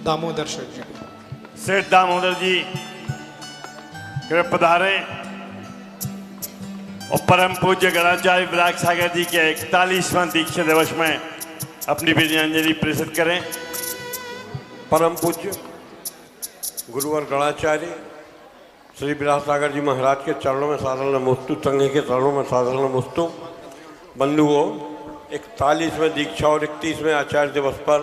दामोदर सेठ जी। सेठ दामोदर जी कृपया पधारे और परम पूज्य गणाचार्य विराग सागर जी के 41वां दीक्षा दिवस में अपनी विजयांजलि प्रेषित करें। परम पूज्य गुरुवर गणाचार्य श्री विराग सागर जी महाराज के चरणों में सादर नमोस्तु, संघ के चरणों में सादर नमोस्तु। बंधुओं, 41वें दीक्षा और 31वें आचार्य दिवस पर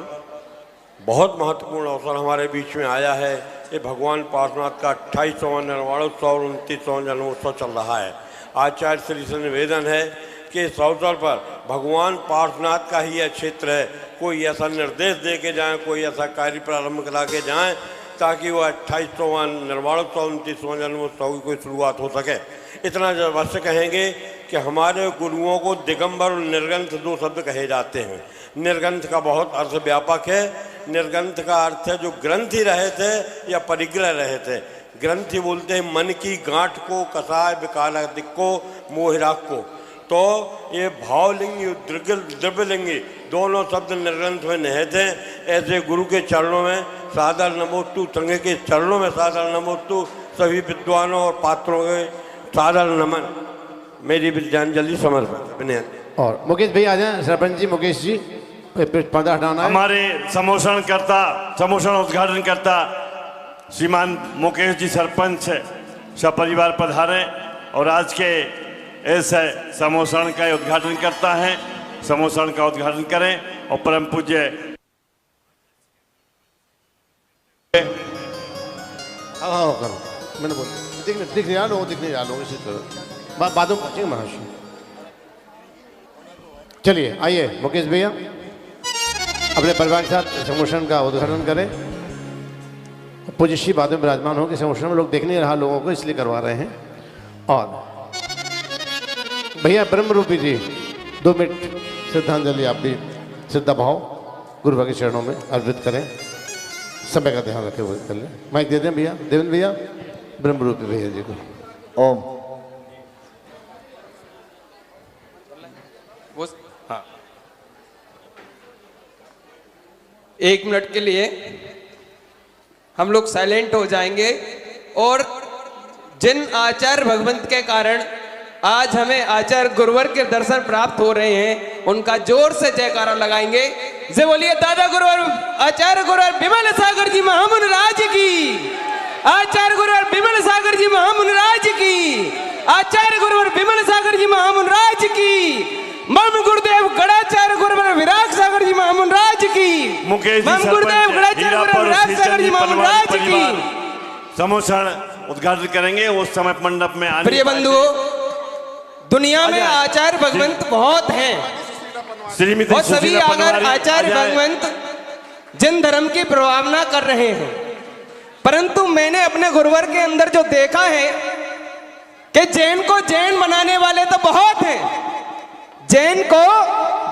बहुत महत्वपूर्ण अवसर हमारे बीच में आया है। ये भगवान पार्श्वनाथ का 28वां निर्वाणोत्सव और 29वां जन्मोत्सव चल रहा है। आचार्य श्री से निवेदन है कि इस अवसर पर भगवान पार्श्वनाथ का ही यह क्षेत्र है, कोई ऐसा निर्देश दे के जाएँ, कोई ऐसा कार्य प्रारंभ करा के जाएँ ताकि वह 28वां निर्वाणोत्सव 29वां जन्मोत्सव की कोई शुरुआत हो सके। इतना अवश्य कहेंगे कि हमारे गुरुओं को दिगंबर और निर्ग्रंथ दो शब्द कहे जाते हैं। निर्ग्रंथ का बहुत अर्थ व्यापक है। निर्ग्रंथ का अर्थ है जो ग्रंथि रहे थे या परिग्रह रहे थे। ग्रंथि बोलते हैं मन की गांठ को, कसाय विकालादिक को, मोहिराग को। तो ये भावलिंगी द्रव्यलिंगी दोनों शब्द निर्ग्रंथ में निहित हैं। ऐसे गुरु के चरणों में सादर नमोस्तु, संघ के चरणों में सादर नमोस्तु, सभी विद्वानों और पात्रों के सादर नमन। मेरी विद्यांजलि समर्पित। और मुकेश भाई आ जाए, सरपंच जी मुकेश जी पर्दा हटाना है। हमारे समोषण उद्घाटन करता श्रीमान मुकेश जी सरपंच सपरिवार पधारे और आज के ऐसे समोषण का उद्घाटन करता है। समोषण का उद्घाटन करें और परम पूज्य हाँ करो, मैंने बोल दिख नहीं रहा लोग इसी तरह बातों पहुंचेंगे महाशय। चलिए आइए मुकेश भैया अपने परिवार के साथ समोषण का उद्घाटन करें। पूज्य श्री बाद में विराजमान हो कि समोषण में लोग देख नहीं रहा लोगों को, इसलिए करवा रहे हैं। और भैया ब्रह्म रूपी जी 2 मिनट श्रद्धांजलि आप भी श्रद्धा भाव गुरु के चरणों में अर्पित करें। समय का ध्यान रखे हुए कर लें। माइक दे दें भैया, देवेंद्र भैया ब्रह्म रूपी भैया जी को। ओम। हाँ, 1 मिनट के लिए हम लोग साइलेंट हो जाएंगे और जिन आचार्य भगवंत के कारण आज हमें आचार्य गुरुवर के दर्शन प्राप्त हो रहे हैं उनका जोर से जयकारा लगाएंगे। जय बोलिए दादा गुरुवर आचार्य गुरुवर विमल सागर जी महामुनि राज की, आचार्य गुरुवर विमल सागर जी महामुनि राज की, आचार्य गुरुवर विमल सागर जी महामुनि राज की, मम गुरुदेव गणाचार्य गुरुवर विराग सागर जी महामुनि राज की, मुकेश मम गुरुदेव गणाचार्य गुरुवर विराग सागर जी महामुनि राज की। समोषण उद्घाटन करेंगे उस समय मंडप में आने। प्रिय बंधुओं, दुनिया में आचार्य भगवंत बहुत हैं और सभी अगर आचार्य भगवंत जिन धर्म की प्रवाहना कर रहे हैं, परंतु मैंने अपने गुरुवर के अंदर जो देखा है कि जैन को जैन बनाने वाले तो बहुत हैं, जैन को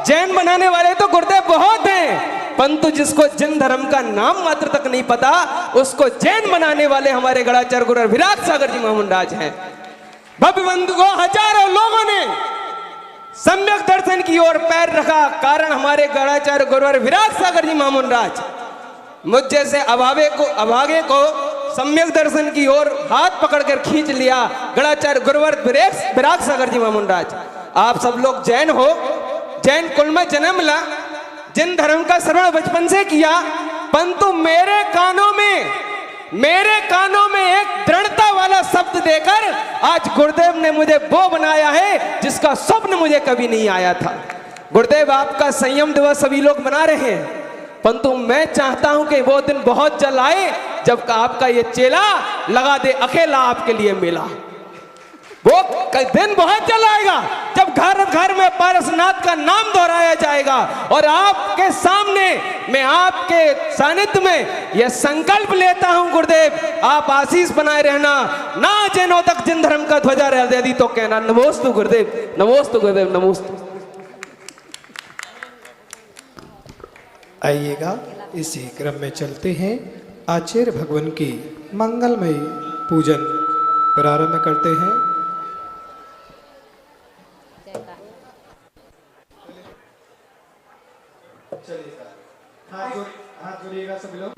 जैन बनाने वाले तो गुरुदेव बहुत हैं, परंतु जिसको जिन धर्म का नाम मात्र तक नहीं पता उसको जैन बनाने वाले हमारे गणाचार्य गुरुवर विराग सागर जी महामुनि राज हैं। भव्य बंधु को हजारों लोगों ने सम्यक दर्शन की ओर पैर रखा, कारण हमारे गणाचार्य गुरुवर विराग सागर जी महामुनि राज मुझ जैसे अभागे को सम्यक दर्शन की ओर हाथ पकड़कर खींच लिया। गणाचार्य गुरुवर विराग सागर जी महामुनि राज, आप सब लोग जैन हो, जैन कुल में जन्म मिला, जिन धर्म का श्रवण बचपन से किया, परंतु मेरे कानों में एक दृढ़ता वाला शब्द देकर आज गुरुदेव ने मुझे वो बनाया है जिसका स्वप्न मुझे कभी नहीं आया था। गुरुदेव आपका संयम दिवस सभी लोग मना रहे हैं, परंतु मैं चाहता हूं कि वो दिन बहुत जल्द आए जब आपका ये चेला लगा दे अकेला आपके लिए मेला। वो दिन बहुत जल्द आएगा जब घर घर में पारसनाथ का नाम दोहराया जाएगा और आपके सामने मैं आपके सानिध्य में यह संकल्प लेता हूं गुरुदेव आप आशीष बनाए रहना, ना जैनों तक जिन धर्म का ध्वजा रह दी तो कहना। नमोस्तु गुरुदेव, नमोस्तु गुरुदेव, नमोस्तु। आइएगा इसी क्रम में चलते हैं, आचार्य भगवान की मंगलमय पूजन प्रारंभ करते हैं। चलिए हाथ जोड़िएगा सभी लोग।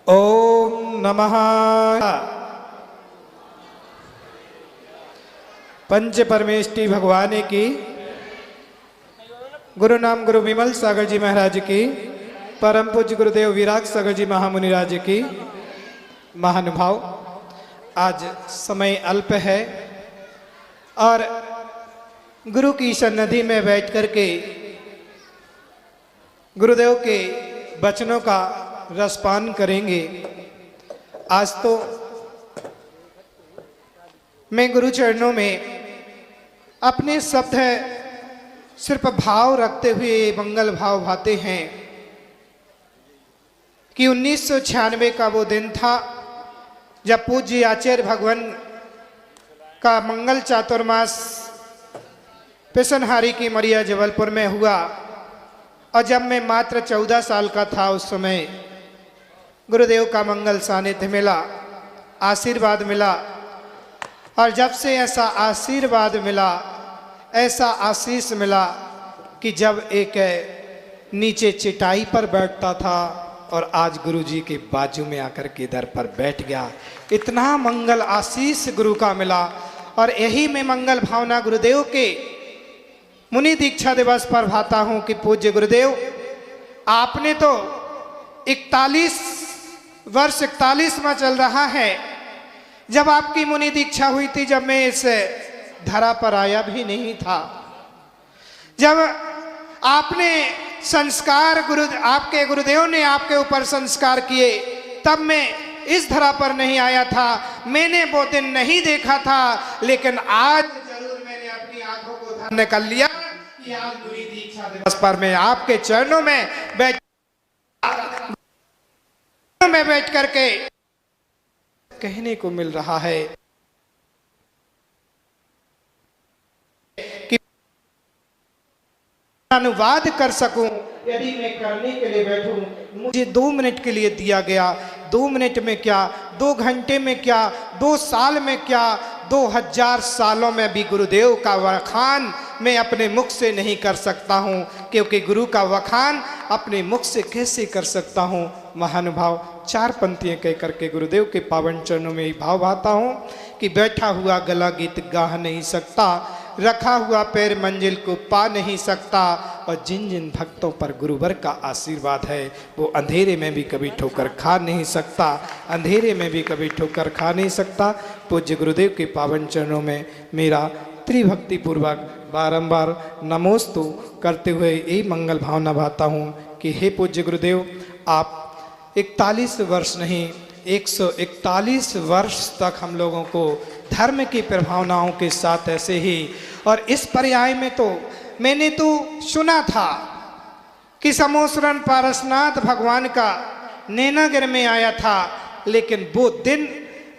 ओम नमः पंच परमेष्टि भगवान की, गुरु नाम गुरु विमल सागर जी महाराज की, परम पूज्य गुरुदेव विराग सागर जी महामुनिराज की। महानुभाव, आज समय अल्प है और गुरु की सन्निधि में बैठ करके गुरुदेव के वचनों का रसपान करेंगे। आज तो मैं गुरु चरणों में अपने शब्द सिर्फ भाव रखते हुए मंगल भाव भाते हैं कि 1996 का वो दिन था जब पूज्य आचार्य भगवान का मंगल चातुर्मास पिसनहारी की मरिया जबलपुर में हुआ। और जब मैं मात्र 14 साल का था उस समय गुरुदेव का मंगल सानिध्य मिला, आशीर्वाद मिला। और जब से ऐसा आशीर्वाद मिला, ऐसा आशीष मिला कि जब एक नीचे चटाई पर बैठता था और आज गुरु जी के बाजू में आकर के दर पर बैठ गया। इतना मंगल आशीष गुरु का मिला। और यही मैं मंगल भावना गुरुदेव के मुनि दीक्षा दिवस पर भाता हूं कि पूज्य गुरुदेव, आपने तो 41वां चल रहा है। जब आपकी मुनि दीक्षा हुई थी, जब मैं इस धरा पर आया भी नहीं था, जब आपने संस्कार आपके गुरुदेव ने आपके ऊपर संस्कार किए, तब मैं इस धरा पर नहीं आया था। मैंने वो दिन नहीं देखा था, लेकिन आज जरूर मैंने अपनी आंखों को धन्य कर लिया कि आज गुरु दीक्षा दिवस पर मैं आपके चरणों में बैठ करके कहने को मिल रहा है कि अनुवाद कर सकूं। यदि मैं करने के लिए बैठूं, मुझे 2 मिनट के लिए दिया गया। 2 मिनट में क्या, 2 घंटे में क्या, 2 साल में क्या, 2000 सालों में भी गुरुदेव का वखान मैं अपने मुख से नहीं कर सकता हूं, क्योंकि गुरु का वखान अपने मुख से कैसे कर सकता हूं। महानुभाव, 4 पंक्तियां कह करके गुरुदेव के पावन चरणों में ही भाव भाता हूं कि बैठा हुआ गला गीत गा नहीं सकता, रखा हुआ पैर मंजिल को पा नहीं सकता। और जिन जिन भक्तों पर गुरुवर का आशीर्वाद है, वो अंधेरे में भी कभी ठोकर खा नहीं सकता, अंधेरे में भी कभी ठोकर खा नहीं सकता। पूज्य गुरुदेव के पावन चरणों में मेरा त्रिभक्ति पूर्वक बारंबार नमोस्तु करते हुए यही मंगल भावना भाता हूँ कि हे पूज्य गुरुदेव, आप 41 वर्ष नहीं 141 वर्ष तक हम लोगों को धर्म की प्रभावनाओं के साथ ऐसे ही। और इस पर्याय में तो मैंने तो सुना था कि समोसरन पारसनाथ भगवान का नैनागिर में आया था, लेकिन वो दिन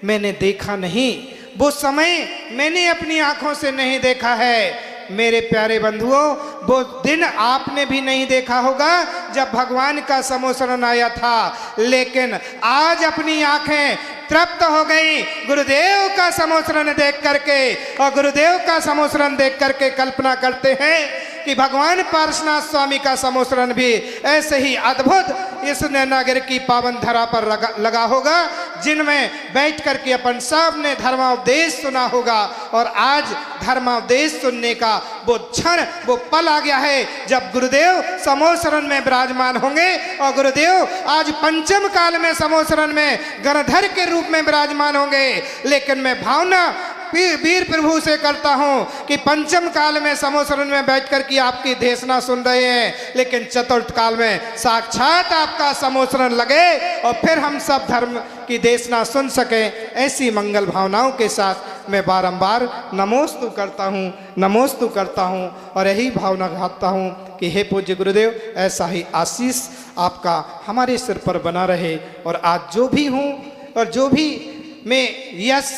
मैंने देखा नहीं, वो समय मैंने अपनी आंखों से नहीं देखा है। मेरे प्यारे बंधुओं, वो दिन आपने भी नहीं देखा होगा जब भगवान का समोसरन आया था, लेकिन आज अपनी आंखें तृप्त हो गई गुरुदेव का समोसरन देख करके। और गुरुदेव का समोसरन देख करके कल्पना करते हैं कि भगवान पार्श्वनाथ स्वामी का समोसरन भी ऐसे ही अद्भुत इस नैनागिर की पावन धरा पर लगा होगा, जिनमें बैठ करके अपन सब ने धर्मावदेश सुना होगा। और आज धर्मावदेश सुनने का वो क्षण, वो पल आ गया है जब गुरुदेव समोसरन में विराजमान होंगे। और गुरुदेव आज पंचम काल में समोसरन में गणधर के रूप में विराजमान होंगे। लेकिन मैं भावना वीर प्रभु से करता हूं कि पंचम काल में समोसरन में बैठकर की आपकी देशना सुन रहे हैं, लेकिन चतुर्थ काल में साक्षात आपका समोसरन लगे और फिर हम सब धर्म की देशना सुन सके। ऐसी मंगल भावनाओं के साथ मैं बारंबार नमोस्तु करता हूं और यही भावना भावता हूं कि हे पूज्य गुरुदेव, ऐसा ही आशीष आपका हमारे सिर पर बना रहे। और आज जो भी हूं और जो भी मैं यश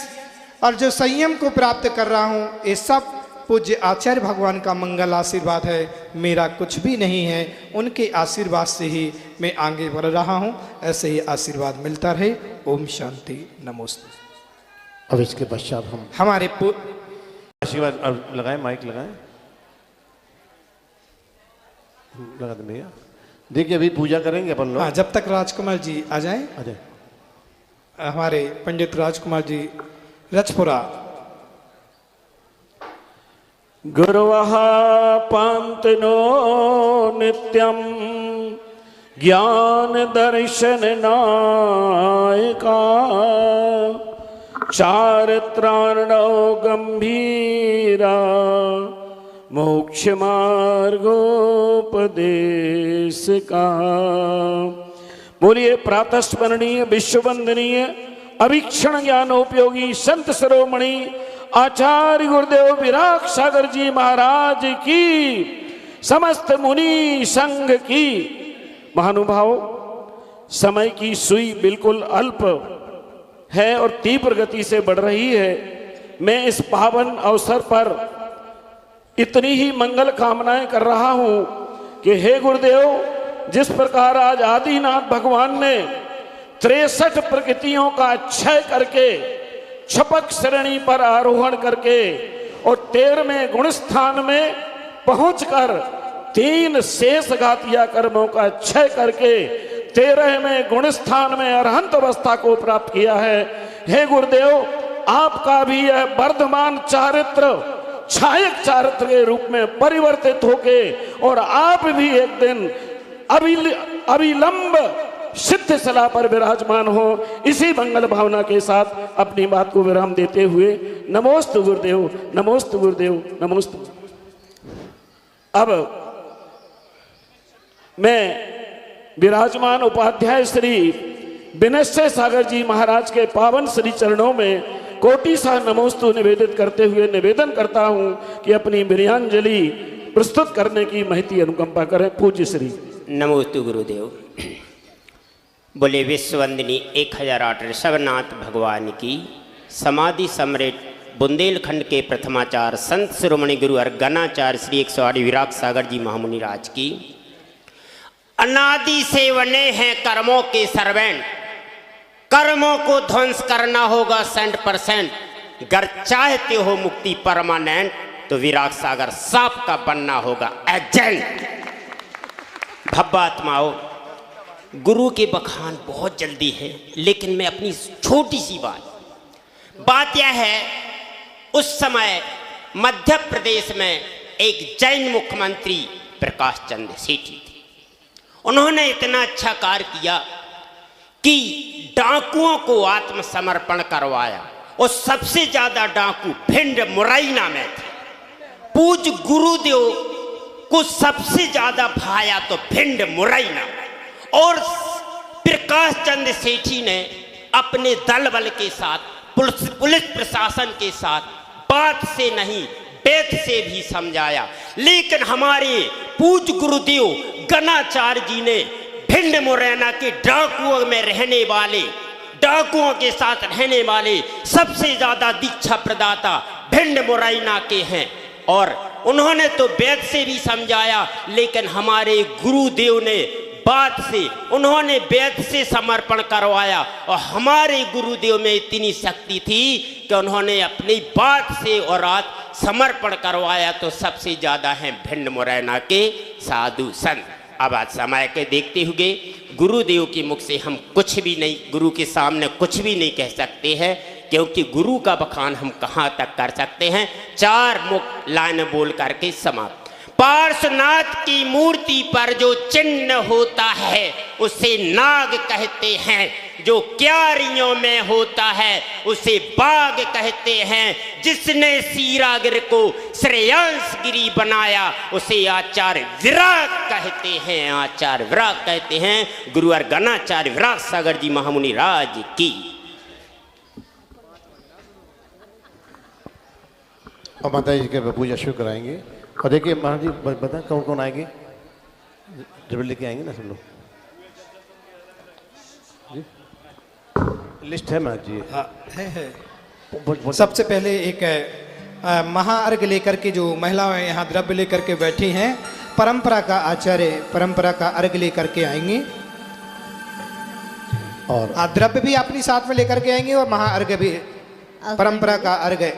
और जो संयम को प्राप्त कर रहा हूँ, ये सब पूज्य आचार्य भगवान का मंगल आशीर्वाद है। मेरा कुछ भी नहीं है, उनके आशीर्वाद से ही मैं आगे बढ़ रहा हूँ। ऐसे ही आशीर्वाद मिलता रहे। ओम शांति, नमोस्तु। अब इसके पश्चात हम हमारे आशीर्वाद लगाएं, माइक लगाएं, लगा दें भैया। देखिए अभी पूजा करेंगे अपन लोग। हाँ, जब तक राजकुमार जी आ जाएं, अरे हमारे पंडित राजकुमार जी रजपुरा। गुरवः पांतनो नित्यं ज्ञान दर्शन नायका चारित्रार्णो गंभीरा मोक्ष मार्गोपदेश का। बोलिए प्रातः स्मरणीय विश्ववंदनीय अवीक्षण ज्ञानोपयोगी संत शिरोमणि आचार्य गुरुदेव विराग सागर जी महाराज की, समस्त मुनि संघ की। महानुभाव, समय की सुई बिल्कुल अल्प है और तीव्र गति से बढ़ रही है। मैं इस पावन अवसर पर इतनी ही मंगल कामनाएं कर रहा हूं कि हे गुरुदेव, जिस प्रकार आज आदिनाथ भगवान ने 63 प्रकृतियों का क्षय करके छपक श्रेणी पर आरोहण करके और 13वें गुण स्थान में पहुंचकर 3 शेष घातिया कर्मों का क्षय करके 13वें गुण स्थान में अरहंत अवस्था को प्राप्त किया है। हे गुरुदेव, आपका भी यह वर्धमान चारित्र छायक चारित्र के रूप में परिवर्तित होके और आप भी एक दिन अविलंब सिद्ध सला पर विराजमान हो, इसी मंगल भावना के साथ अपनी बात को विराम देते हुए नमोस्तु गुरुदेव, नमोस्तु गुरुदेव, नमोस्तु। अब मैं विराजमान उपाध्याय श्री विनय सागर जी महाराज के पावन श्री चरणों में कोटि सा नमोस्तु निवेदित करते हुए निवेदन करता हूं कि अपनी विनयांजलि प्रस्तुत करने की महती अनुकंपा करें। पूज्य श्री नमोस्तु गुरुदेव। बोले विश्ववंदिनी 1008 ऋषभनाथ भगवान की समाधि सम्राट बुंदेलखंड के प्रथमाचार्य संत शिरोमणि गुरु अर्गनाचार्य श्री 108 विराग सागर जी महामुनि राज की। अनादि से बने हैं कर्मों के सर्वेंट, कर्मों को ध्वंस करना होगा 100%। अगर चाहते हो मुक्ति परमानेंट तो विराग सागर साप का बनना होगा एजेंट। भब्बात्माओं, गुरु के बखान बहुत जल्दी है, लेकिन मैं अपनी छोटी सी बात यह है, उस समय मध्य प्रदेश में एक जैन मुख्यमंत्री प्रकाश चंद्र सेठी थे। उन्होंने इतना अच्छा कार्य किया कि डाकुओं को आत्मसमर्पण करवाया और सबसे ज्यादा डाकू भिंड मुरैना में थे। पूज्य गुरुदेव को सबसे ज्यादा भाया तो भिंड मुरैना, और प्रकाश चंद्र सेठी ने अपने दल बल के साथ पुलिस प्रशासन के साथ बात से नहीं वेद से भी समझाया, लेकिन हमारे पूज्य गुरुदेव गणाचार्य जी ने भिंड मुरैना के डाकुओं में रहने वाले, डाकुओं के साथ रहने वाले सबसे ज्यादा दीक्षा प्रदाता भिंड मुरैना के हैं। और उन्होंने तो वेद से भी समझाया, लेकिन हमारे गुरुदेव ने बात से, उन्होंने वेद से समर्पण करवाया और हमारे गुरुदेव में इतनी शक्ति थी कि उन्होंने अपनी बात से और रात समर्पण करवाया। तो सबसे ज्यादा हैं भिंड मुरैना के साधु संत। अब आज समय के देखते हुए गुरुदेव के मुख से हम कुछ भी नहीं, गुरु के सामने कुछ भी नहीं कह सकते हैं, क्योंकि गुरु का बखान हम कहाँ तक कर सकते हैं। 4 मुख लाइन बोल करके समाप्त। पार्श्वनाथ की मूर्ति पर जो चिन्ह होता है उसे नाग कहते हैं, जो क्यारियों में होता है उसे बाग कहते हैं, जिसने सीरागिर को श्रेयांसगिरी बनाया उसे आचार्य विराग कहते हैं, आचार्य विराग कहते हैं। गुरु अर्गनाचार्य विराग सागर जी महामुनि राज की। और माता जी के पूजा शुरू कराएंगे। और देखिए महाराज जी बता कौन कौन आएंगे, जब लेके आएंगे ना सब लोग जी। लिस्ट है महाराज जी? हाँ है। सबसे पहले एक महाअर्घ लेकर के जो महिलाएं यहाँ द्रव्य लेकर के बैठी हैं, परंपरा का आचार्य परंपरा का अर्घ लेकर के आएंगे और द्रव्य भी अपनी साथ में लेकर के आएंगे और महाअर्घ भी परंपरा का अर्घ है।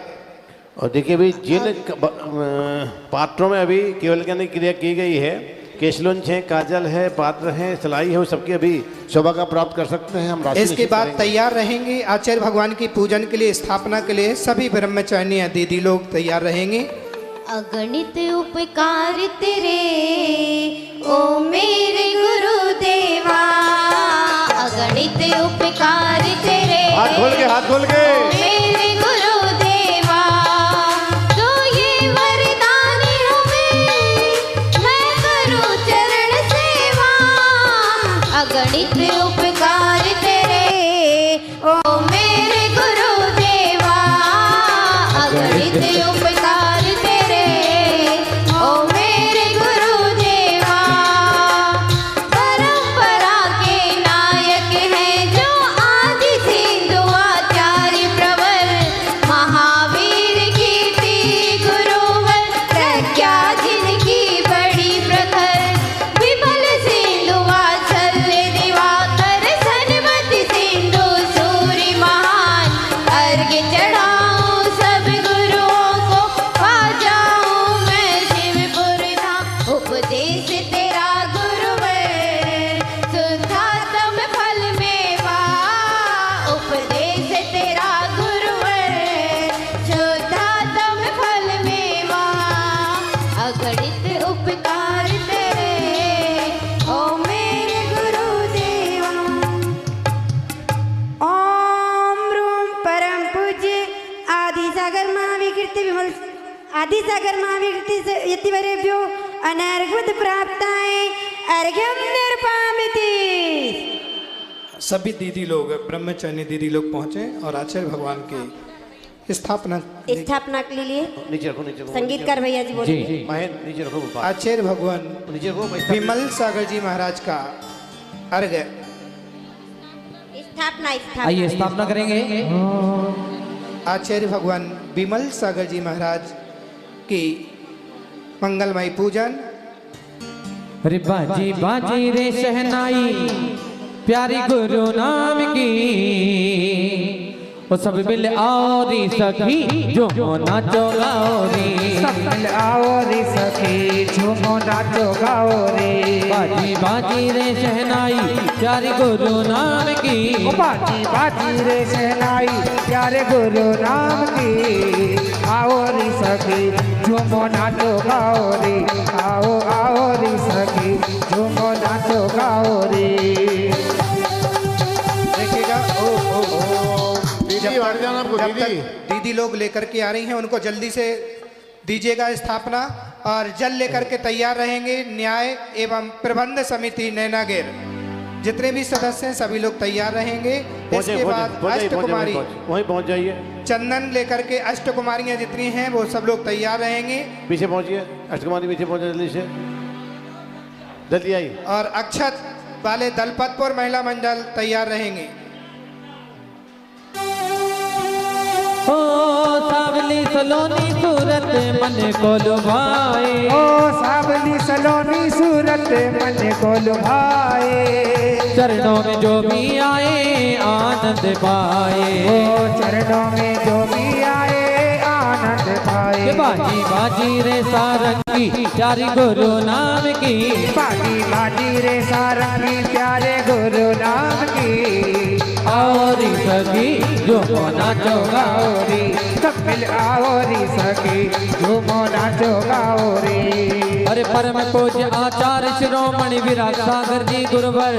और देखिए भाई जिन पात्रों में अभी केवल की क्रिया की गई है केशलुंच है, काजल है, पात्र है, सिलाई है, वो सबकी अभी शोभा का प्राप्त कर सकते हैं हम। राशि इसके निश्चित बाद करेंगे। तैयार रहेंगे आचार्य भगवान की पूजन के लिए, स्थापना के लिए सभी ब्रह्मचारिणी दीदी लोग तैयार रहेंगे। अगणित उपकार तेरे ओ मेरे गुरुदेवा, अगणित उपकार तेरे, हाथ खोल के, हाथ खोल के। ओ मेरे गुरुदेवा, तो ये वरदान हमें, मैं करूं चरण सेवा। अगणित उपकार तेरे ओ मेरे गुरुदेवा, अगणित उपकार तेरे ओ मेरे गुरुदेवा। परंपरा के नायक हैं जो आदि सिंधु आचार्य प्रवर, महावीर कीर्ति गुरुवर, प्रज्ञा जिनकी बड़ी प्रखर। विमल सिंधु वात्सल्य दिवाकर, सन्मति सिंधु सूर्य महान। अर्घ्य चढ़ाऊं सब गुरुओं को, पा जाऊं मैं शिवपुर धाम। उपदेश तेरा गुरुवर, शुद्धात्म फल मेवा। उपदेश तेरा गुरुवर, शुद्धात्म फल मेवा। अगणित उपकार तेरे ओ मेरे गुरुदेवा। ओम रूम परम पूज्य आदिसागर महाविकृति विमल आदिसागर महाविकृति से यतिवरेभ्यो अनर्घ्यं प्राप्ताय अर्घ्यं निर्पामिति। सभी दीदी लोग, ब्रह्मचारिणी दीदी लोग पहुंचे और आचार्य भगवान की स्थापना स्थापना के लिए नीचे रखो, नीचे रखो। संगीतकार भैया जी बोलिए। महेंद्र नीचे रखो गोपाल। आचार्य भगवान नीचे रखो। विमल सागर जी महाराज का अर्घ्य। स्थापना आइए स्थापना करेंगे। आचार्य भगवान विमल सागर जी महाराज की मंगलमय पूजन। अरे बाजी बाजी रे शहनाई प्यारी गुरु नाम की, वो सब मिल आओ रे सखी झूमो नाचो गाओ रे, सब मिल आओ रे सखी झूमो नाचो गाओ रे। बाजी बाजी रे शहनाई प्यारी गुरु नाम की, ओ बाजी बाजी रे शहनाई प्यारे गुरु नाम की। आओ रे सखी झूमो नाचो गाओ रे, आओ आओ रे सखी झूमो नाचो गाओ रे। देखिएगा ओ ओ ओ दीदी बांट देना आपको। जब दीदी तक दीदी लोग लेकर के आ रही हैं उनको जल्दी से दीजिएगा स्थापना, और जल लेकर के तैयार रहेंगे। न्याय एवं प्रबंध समिति नैनागेर जितने भी सदस्य हैं सभी लोग तैयार रहेंगे। इसके बाद अष्टकुमारी वहीं पहुंच जाइए। चंदन लेकर के अष्टकुमारियां जितनी हैं वो सब लोग तैयार रहेंगे। पीछे पहुंचिए, अष्टकुमारी पीछे पहुंचे जल्दी से, जल्दी आइए। और अक्षत वाले दलपतपुर महिला मंडल तैयार रहेंगे। ओ सावली सलोनी सूरत मन को लुभाए, ओ सावली सलोनी सूरत मन को लुभाए। चरणों में जो भी आए आनंद पाए, ओ चरणों में जो भी आए आनंद पाए। बाजी बाजी रे सारंगी प्यारी गुरु नाम की, बाजी बाजी रे सारंगी प्यारे गुरु नाम की। और सखी झूमो नाचो गाओ रे, सब मिल आओ रे सखी झूमो नाचो गाओ रे। अरे परम पूज्य आचार्य शिरोमणि विराग सागर जी गुरुवर,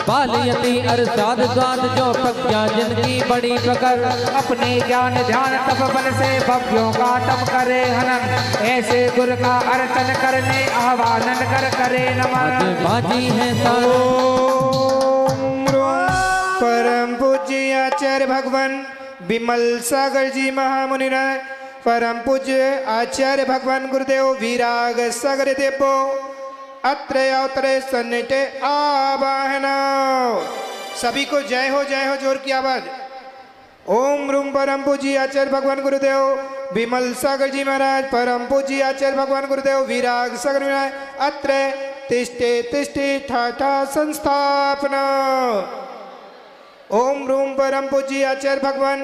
बाल यति अरसाद स्वाद जो प्रज्ञा जिनकी बड़ी प्रकर। अपने ज्ञान ध्यान तप बल से भव्यों का तप करे हनन, ऐसे गुरु का अर्चन करने आह्वानन कर करे नमन। बाजी है परम पूज्य आचार्य भगवान विमल सागर जी महामुनि राय, परम पूज्य आचार्य भगवान गुरुदेव विराग सागर देवो अत्र अवतरे सन्निटे आवाहन। सभी को जय हो जोर की आवाज। ओम रूम परम पूज्य आचार्य भगवान गुरुदेव विमल सागर जी महाराज, परम पूज्य आचार्य भगवान गुरुदेव विराग सागर महाराज अत्र तिष्ठे तिष्ठे ठाठा संस्थापना। ओम रूम परम पूज्य आचार्य भगवान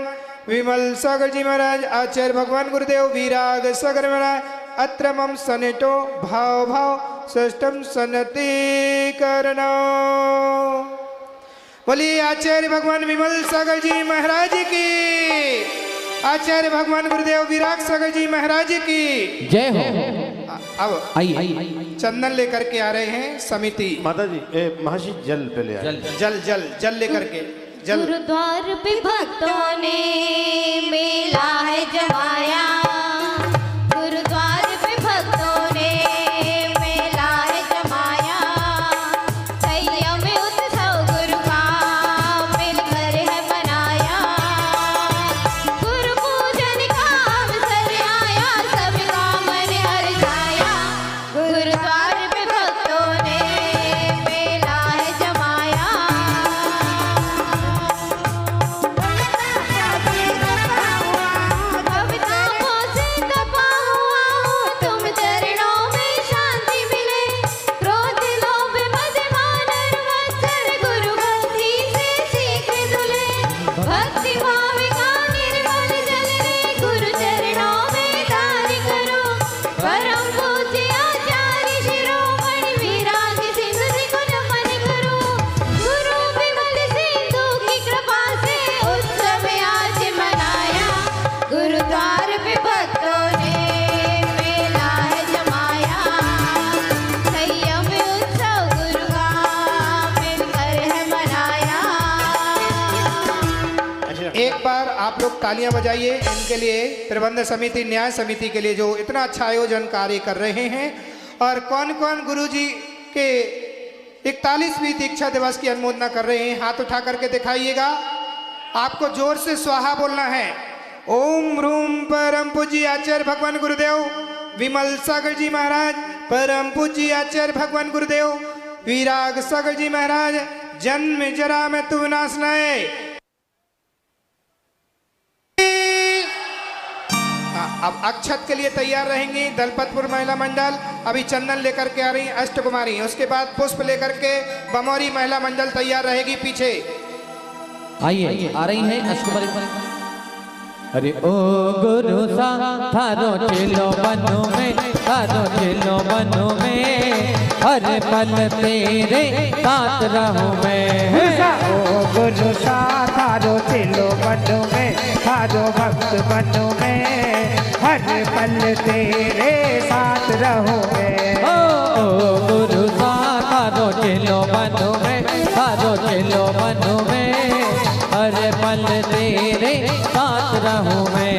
विमल सागर जी महाराज, आचार्य भगवान गुरुदेव विराग सागर महाराज अत्र मम सनेटो भाव भाव षष्ठम सनति करना। बोलिए आचार्य भगवान विमल सागर जी महाराज की, आचार्य भगवान गुरुदेव विराग सागर जी महाराज की जय हो। अब आइए चंदन लेकर के आ रहे हैं समिति। माता जी महर्षि जल पहले आए। जल जल जल लेकर के जल। गुरुद्वार पे भक्तों ने मेला है जमाया, गुरुद्वार पे भक्तों ने मेला है जमाया, संयम में उत्सव गुरु का मिलकर है मनाया, गुरु पूजन का अवसर आया, सबका मन हर्षाया, गुरुद्वार पे भक्तों ने मेला है जमाया। एक बार आप लोग तालियां बजाइए इनके लिए, प्रबंध समिति न्याय समिति के लिए जो इतना अच्छा आयोजन कार्य कर रहे हैं। और कौन कौन गुरुजी के 41वीं दीक्षा दिवस की अनुमोदना कर रहे हैं, हाथ उठा करके दिखाइएगा। आपको जोर से स्वाहा बोलना है। ओम ह्रूम परम पूज्य आचार्य भगवान गुरुदेव विमल सागर जी महाराज, परम पूज्य आचार्य भगवान गुरुदेव विराग सागर जी महाराज, जन्म जरा में तू विनाश नए। अब अक्षत के लिए तैयार रहेंगी दलपतपुर महिला मंडल, अभी चंदन लेकर के आ रही अष्ट कुमारी, उसके बाद पुष्प लेकर के बमौरी महिला मंडल तैयार रहेगी पीछे। आइए आ रही है अष्ट कुमारी। अरे ओ गुरु सा थारो चलो बनो में, थारो चलो बनो में, हर पल तेरे साथ रहूं मैं। ओ गुरु सा थारो चलो बनो में, थारो भक्त बनो में, हर पल तेरे साथ रहूं मैं। ओ गुरु सा थारो चलो बनो में, थारो चलो बनो में, हर पल तेरे साथ रहूं मैं।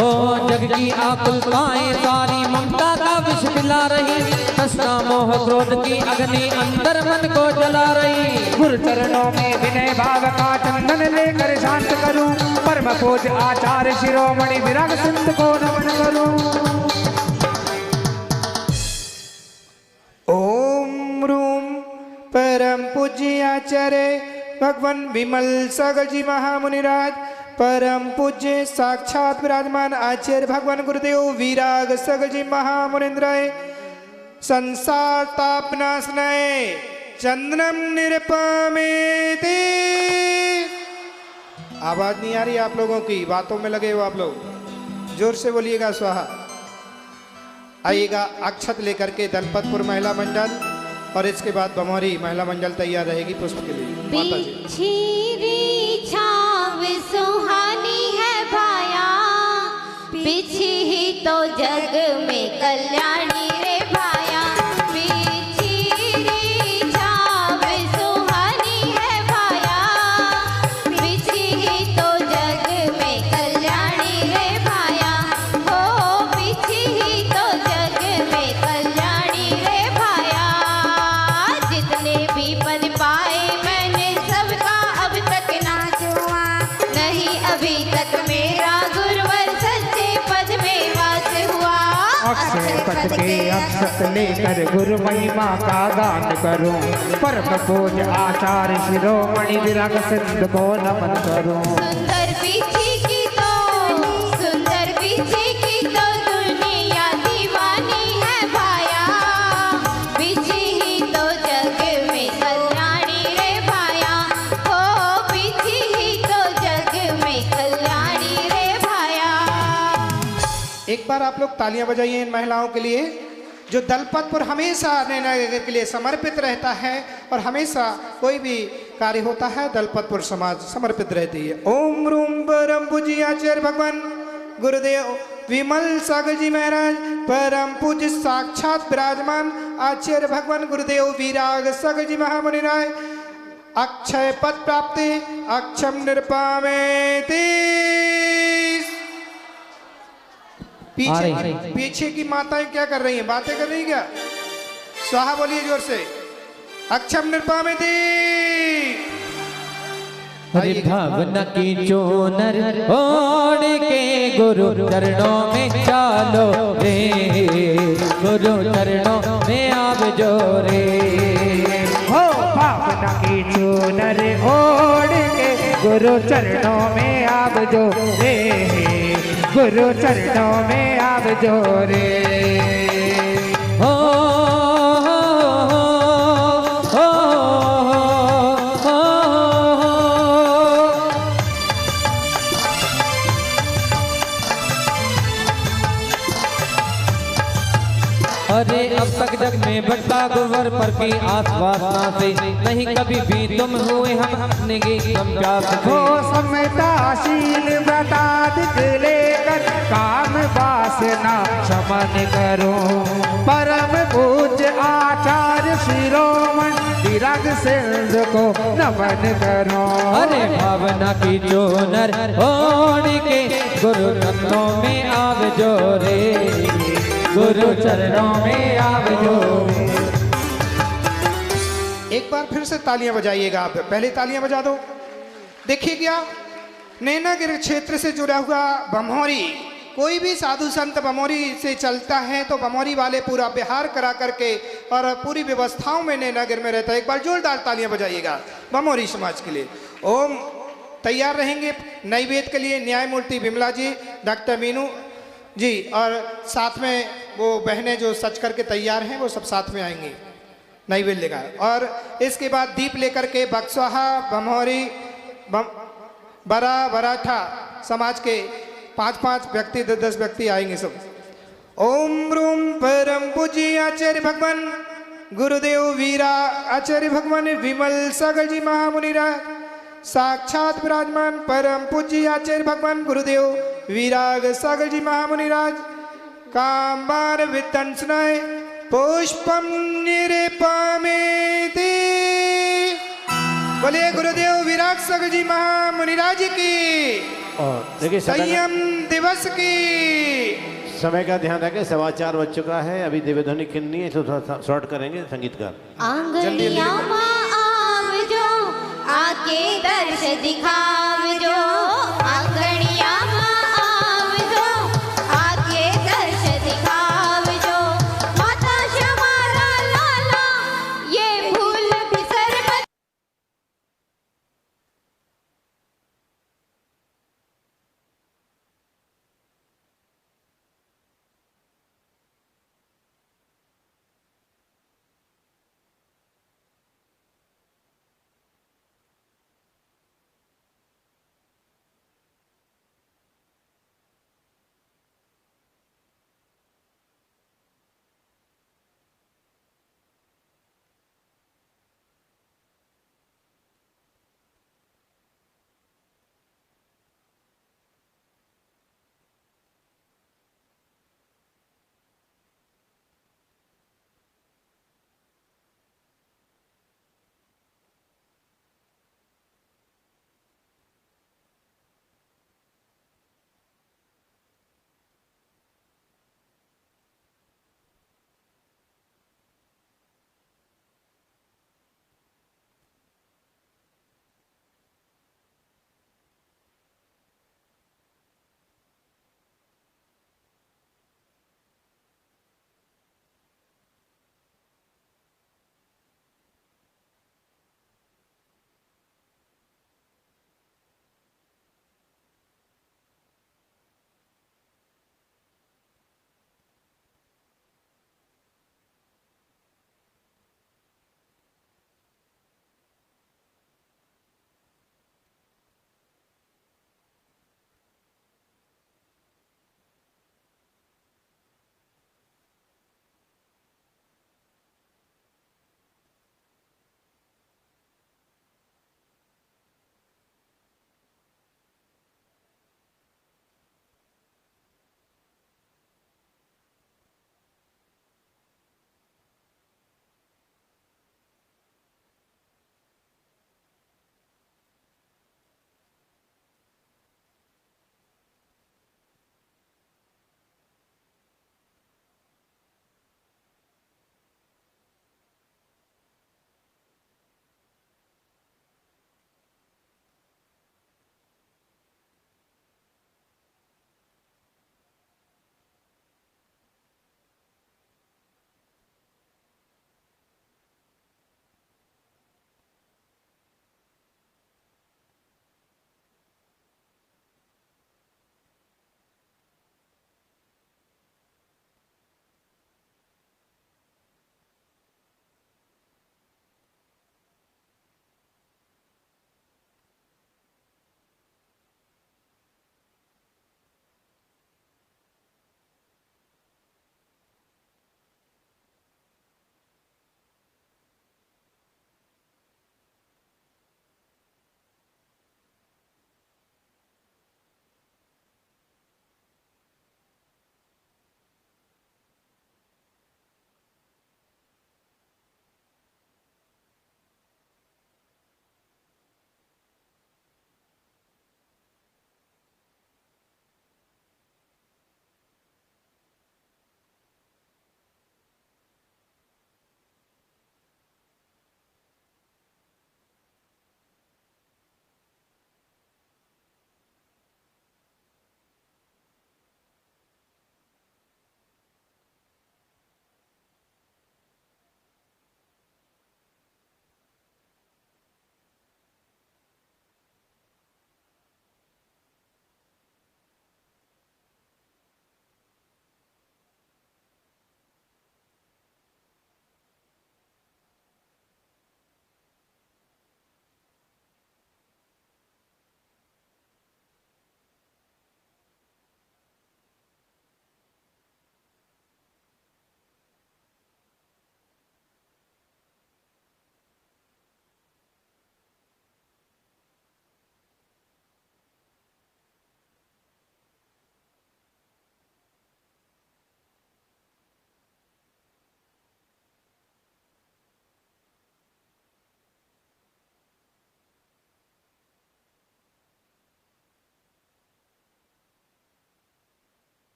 ओ जग की आकुलताएं सारी ममता का विष पिला रही, तृष्णा मोह क्रोध की अग्नि अंदर मन को जला रही। गुरु चरणों में विनय भाव का चंदन लेकर शांत करूं, परम पूज आचार्य शिरोमणि विराग संत को नमन करूं। ओम रूम परम पूज्य आचार्य भगवान विमल सागर जी महामुनिराज, परम पूज्य साक्षात विराजमान आचार्य भगवान गुरुदेव विराग सागर जी महामुनिन्द्राय, संसार ताप नाशनाय चंद्रम निरपमेति। आवाज नहीं आ रही आप लोगों की, बातों में लगे हो आप लोग, जोर से बोलिएगा स्वाहा। आइएगा अक्षत लेकर के दलपतपुर महिला मंडल, और इसके बाद बमौरी महिला मंडल तैयार रहेगी पुष्प के लिए। माता जी बिछी छाव सुहानी है भाया, बिछी ही तो जग में कल्याणी रे भाया, बिछी छाव सुहानी है भाया, बिछी ही तो जग में कल्याणी रे भाया, हो बिछी ही तो जग में कल्याणी रे भाया। जितने भी पद पाए मैंने सबका अब तक नाच हुआ, नहीं अभी तक मेरा गुरुवर सच्चे पद में वास हुआ। अक्षय पद के अक्षत लेकर गुरु महिमा का गान करूं, परम पूज आचार्य शिरोमणि विराग सिंध को नमन करूं। सुंदर पीछे की तो, सुंदर पीछे की तो दुनिया दीवानी है भाया, बिछी ही तो जग में कल्याणी एक बार आप लोग तालियां बजाइए इन महिलाओं के लिए जो दलपतपुर हमेशा नैनानगर के लिए समर्पित रहता है और हमेशा कोई भी कार्य होता है दलपतपुर समाज समर्पित रहती है। ओम रूम परम पूज्य आचार्य भगवान गुरुदेव विमल सागर जी महाराज परम पूज्य साक्षात विराजमान आचार्य भगवान गुरुदेव वीराग सागर जी महामुनि राय अक्षय पद प्राप्ति अक्षम निरपामेति। पीछे की माताएं क्या कर रही हैं? बातें कर रही हैं क्या? स्वाहा बोलिए जोर से। अक्षम निरपामेति। हरि भावना की चोनर ओढ़ के गुरु चरणों में चालो रे, गुरु चरणों में आप जो रे। हो भावना की चोनर ओढ़ के गुरु चरणों में आप जो रे, गुरु चरणों में आप जो रे। अरे अब तक जग में बट्टा गुवर पर की आसपास ना से नहीं कभी भी तुम हुए हम अपने गम प्यास हो समताशील व्रताधिक लेकर काम वासना शमन करो, परम पूज्य आचार्य शिरोमणि विराग सिंध को नमन करो। अरे भावना की चोनर ओढ़ के गुरु चरणों में आव जो रे, गुरु चरणों में आव जो। एक बार फिर से तालियां बजाइएगा आप, पहले तालियां बजा दो। देखिए क्या नैनागिरी क्षेत्र से जुड़ा हुआ बमोरी, कोई भी साधु संत बमोरी से चलता है तो बमोरी वाले पूरा बिहार करा करके और पूरी व्यवस्थाओं में नैनागिरी में रहता है। एक बार जोरदार तालियां बजाइएगा बमोरी समाज के लिए। ओम तैयार रहेंगे नैवेद्य के लिए न्यायमूर्ति विमला जी, डॉक्टर मीनू जी और साथ में वो बहनें जो सच करके तैयार हैं वो सब साथ में आएंगी नैवेद्य लेकर। और इसके बाद दीप लेकर के बक्सवाहा बमोरी बड़ा बराठा समाज के 5-5 व्यक्ति 10-10 व्यक्ति आएंगे सब। ओम रूम परम पूज्य आचार्य भगवान गुरुदेव वीरा आचार्य भगवान विमल सागर जी महामुनि राय साक्षात विराजमान परम पूज्य आचार्य भगवान गुरुदेव वीराग सागर जी महामुनि राज काम्बार वितंसनाय पुष्पम निरपामेति। बोलिए गुरुदेव विराग सागर जी महामुनि राज की और देखिए संयम दिवस की। समय का ध्यान रखें, 4:15 बज चुका है। अभी देवध्वनि किन्नी है तो थोड़ा शॉर्ट करेंगे संगीतकार। आंगनिया माँ आव जो आके दर्श दिखाव जो, आंगनिया माँ आव जो आके दर्श दिखाव जो, माता श्यामारा लाला ये भूल बिसर मत।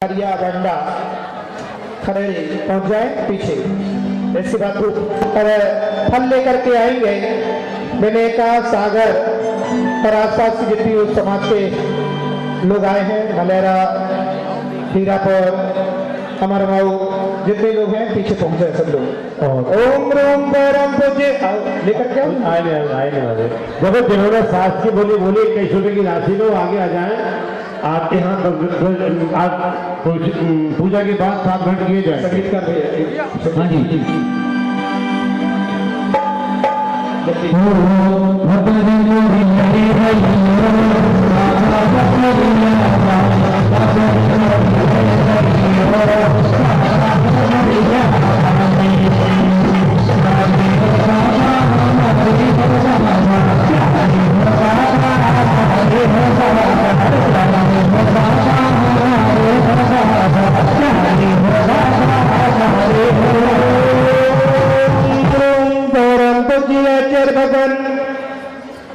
हरिया बंडा खड़ेरी पहुंच जाए पीछे। इसके बाद और फल लेकर के आएंगे विनेका सागर और आसपास की जितनी उस समाज के लोग आए हैं, मलेरा हीरापुर अमरमाऊ जितने लोग हैं पीछे पहुंचे सब लोग। ओम रोम परम पूज्य लेकर के आए जब जिन्होंने सास की बोली 21 रुपए की राशि लो आगे आ जाए। आपके यहाँ पूजा के बाद 7 घंटे किए जाए। संगीत कर रहे हाँ जी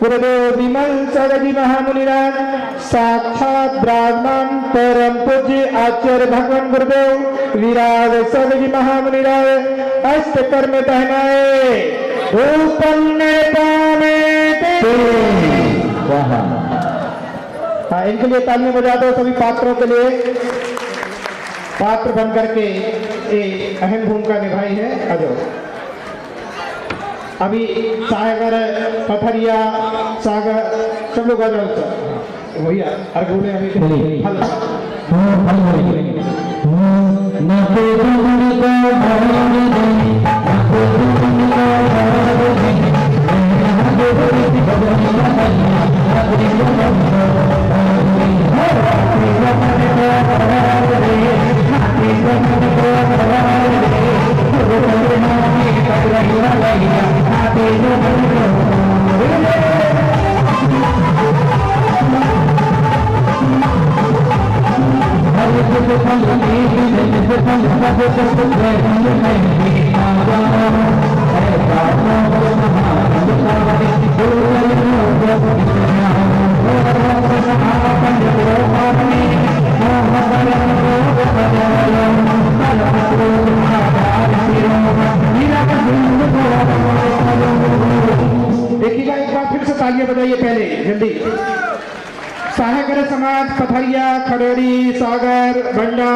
गुरुदेव विमल सागरजी महामुनिराज साक्षात ब्राह्मण परम पूज्य आचार्य भगवान गुरुदेव विराज सागरजी महामुनिराज अष्टकर में पहनाए इनके लिए तालियां बजा दो सभी पात्रों के लिए। पात्र बन करके एक अहम भूमिका निभाई है। आ जाओ अभी सागर पथरिया सागर सब लोग आ जाओ भैया अर्घुले अभी फल देखिएगा एक बार फिर से तालियां बजाइए पहले जल्दी। साहगर समाज पथरिया खड़ेरी सागर बंडा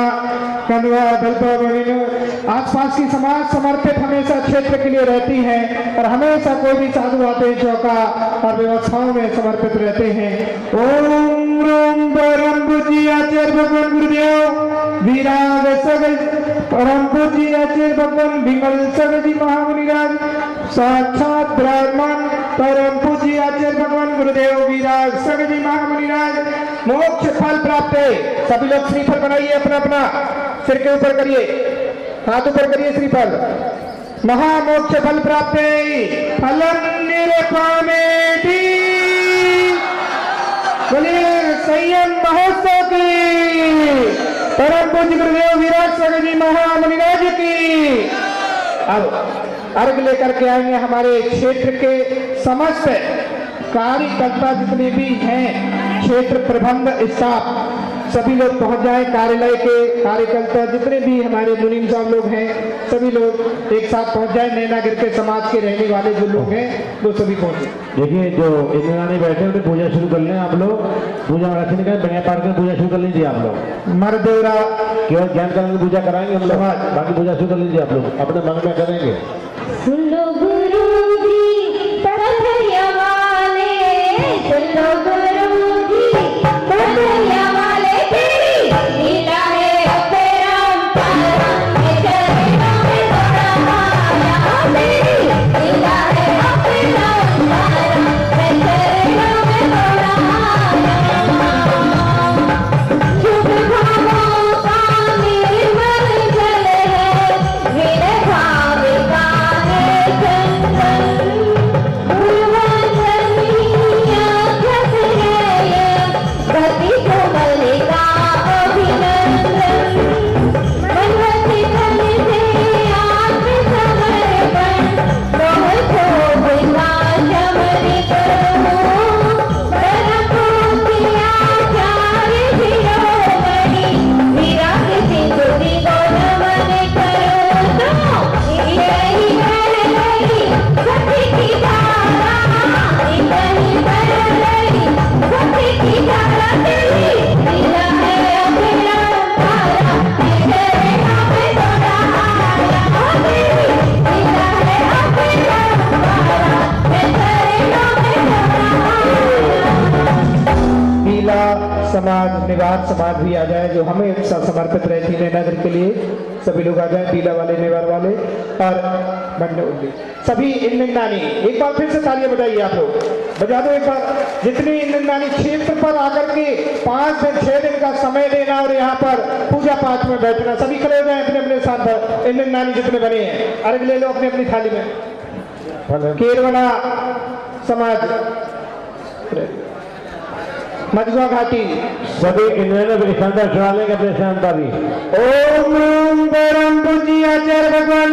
कंदवा दलपा आसपास की समाज समर्पित हमेशा क्षेत्र के लिए रहती है और हमेशा कोई भी साधु आते हैं चौका और व्यवस्थाओं में समर्पित रहते हैं। ओम रोम परम पूज्य आचार्य भगवान गुरुदेव विराज सगल परम पूज्य आचार्य भगवान विमल सगजी महामुनिराज साक्षात ब्राह्मण परम पूज्य आचार्य भगवान गुरुदेव विराज सगजी महामुनिराज मोक्ष फल प्राप्त है। सभी लोग श्रीफल बनाइए अपना अपना सिर के ऊपर करिए, हाथ ऊपर करिए श्रीफल। महामोक्ष फल प्राप्त है फलम निरकामेति। बोलिए संयम महोत्सव की परम पूज्य गुरुदेव विराज सगजी महामुनिराज की। अब अर्घ लेकर के आएंगे हमारे क्षेत्र के समस्त कार्यकर्ता जितने भी हैं, क्षेत्र प्रबंध स्टाफ सभी लोग पहुंच जाएं। कार्यालय के कार्यकर्ता जितने भी हमारे मुनीम साहब लोग हैं सभी लोग एक साथ पहुंच जाएं। नैनागिर के समाज के रहने वाले जो लोग हैं वो सभी पहुंचे। देखिए जो इंद्राणी बैठे उन्हें पूजा शुरू कर लें आप लोग। पूजा रखने का बिना पाठ कर पूजा शुरू कर लीजिए आप लोग। मरदेवरा केवल ज्ञान करने की पूजा कराएंगे हम लोग, बाकी पूजा शुरू कर लीजिए आप लोग अपने मन में करेंगे। सुनो गुरुजी पथरिया वाले, सुनो गुरुजी पथरिया वाले, तेरी लीला है अपरंपार, मैं चरणों में थोड़ा माया। तेरी लीला है अपरंपार, मैं चरणों में थोड़ा माया। शुभ भावों का निर्मल जल है, मेरे भाव का है चंदन। गुरुवचन परिवार समाज भी आ जाए जो हमेशा समर्पित रहती है नगर के लिए। सभी लोग आ जाए, पीला वाले, नेवार वाले और मंडोली, सभी इंद्रानी। एक बार फिर से तालियां बजाइए, आप लोग बजा दो एक बार। जितनी इंद्रानी क्षेत्र पर आकर के 5 दिन 6 दिन का समय देना और यहाँ पर पूजा पाठ में बैठना, सभी खड़े हो जाए अपने अपने स्थान पर। इंद्रानी जितने बने हैं अर्घ ले लो अपनी अपनी थाली में। केरवना समाज, मधुआ घाटी, सभी इंद्रियों को शानदार सुना लेंगे अपने शानदार भी। ओम परम पूज्य आचार्य भगवान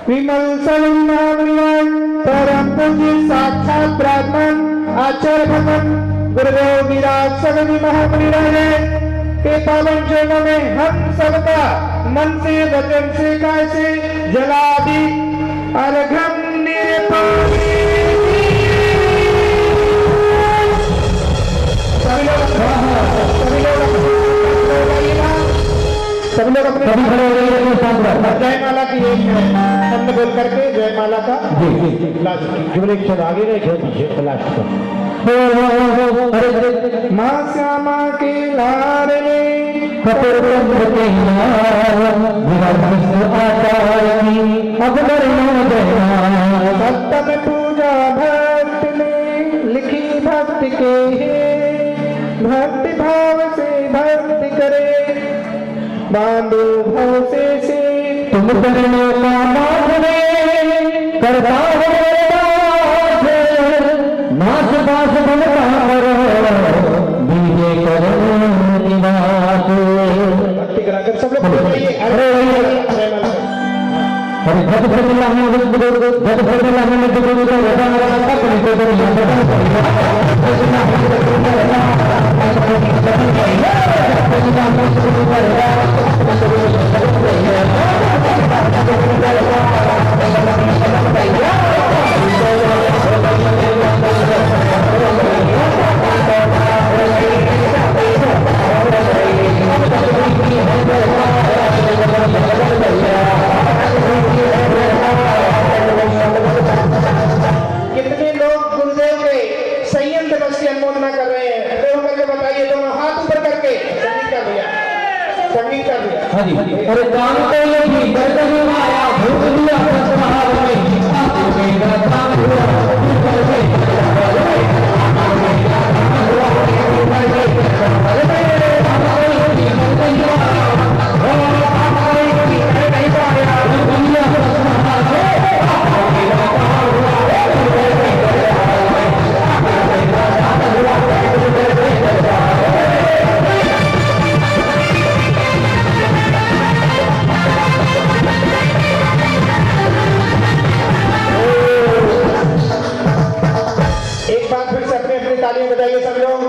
विमल सलमान परम पूज्य साक्षात ब्राह्मण आचार्य भगवान गुरुदेव विराट सगनी महामुनि के पावन चरणों में हम सबका मन से वचन से काय से जलादि अर्घम निरपामि। सभी लोग अपने जयमाला की एक शब्द बोल करके जयमाला का लास्ट आगे गए लास्ट पर माँ श्यामा के लाडले सप्तम पूजा भक्त ने लिखी भक्ति के भक्ति भाव से भक्ति करे बांधो भाव से तुम करने का माधवे करता नाच बास बनता करो बीजे करो निवास। भक्ति कराकर सब लोग बताइए। अरे भक्त भजन कितने लोग गुरुदेव के संयम दिवस की अनुमोदना कर रहे हैं? खड़े होकर के बताइए, दोनों हाथ ऊपर करके संगीत कर दिया, संगीत कर दिया। हाँ जी। अरे काम को ये भी गर्दन में आया भूख दिया संहार में मेरा काम बताइए सब लोग।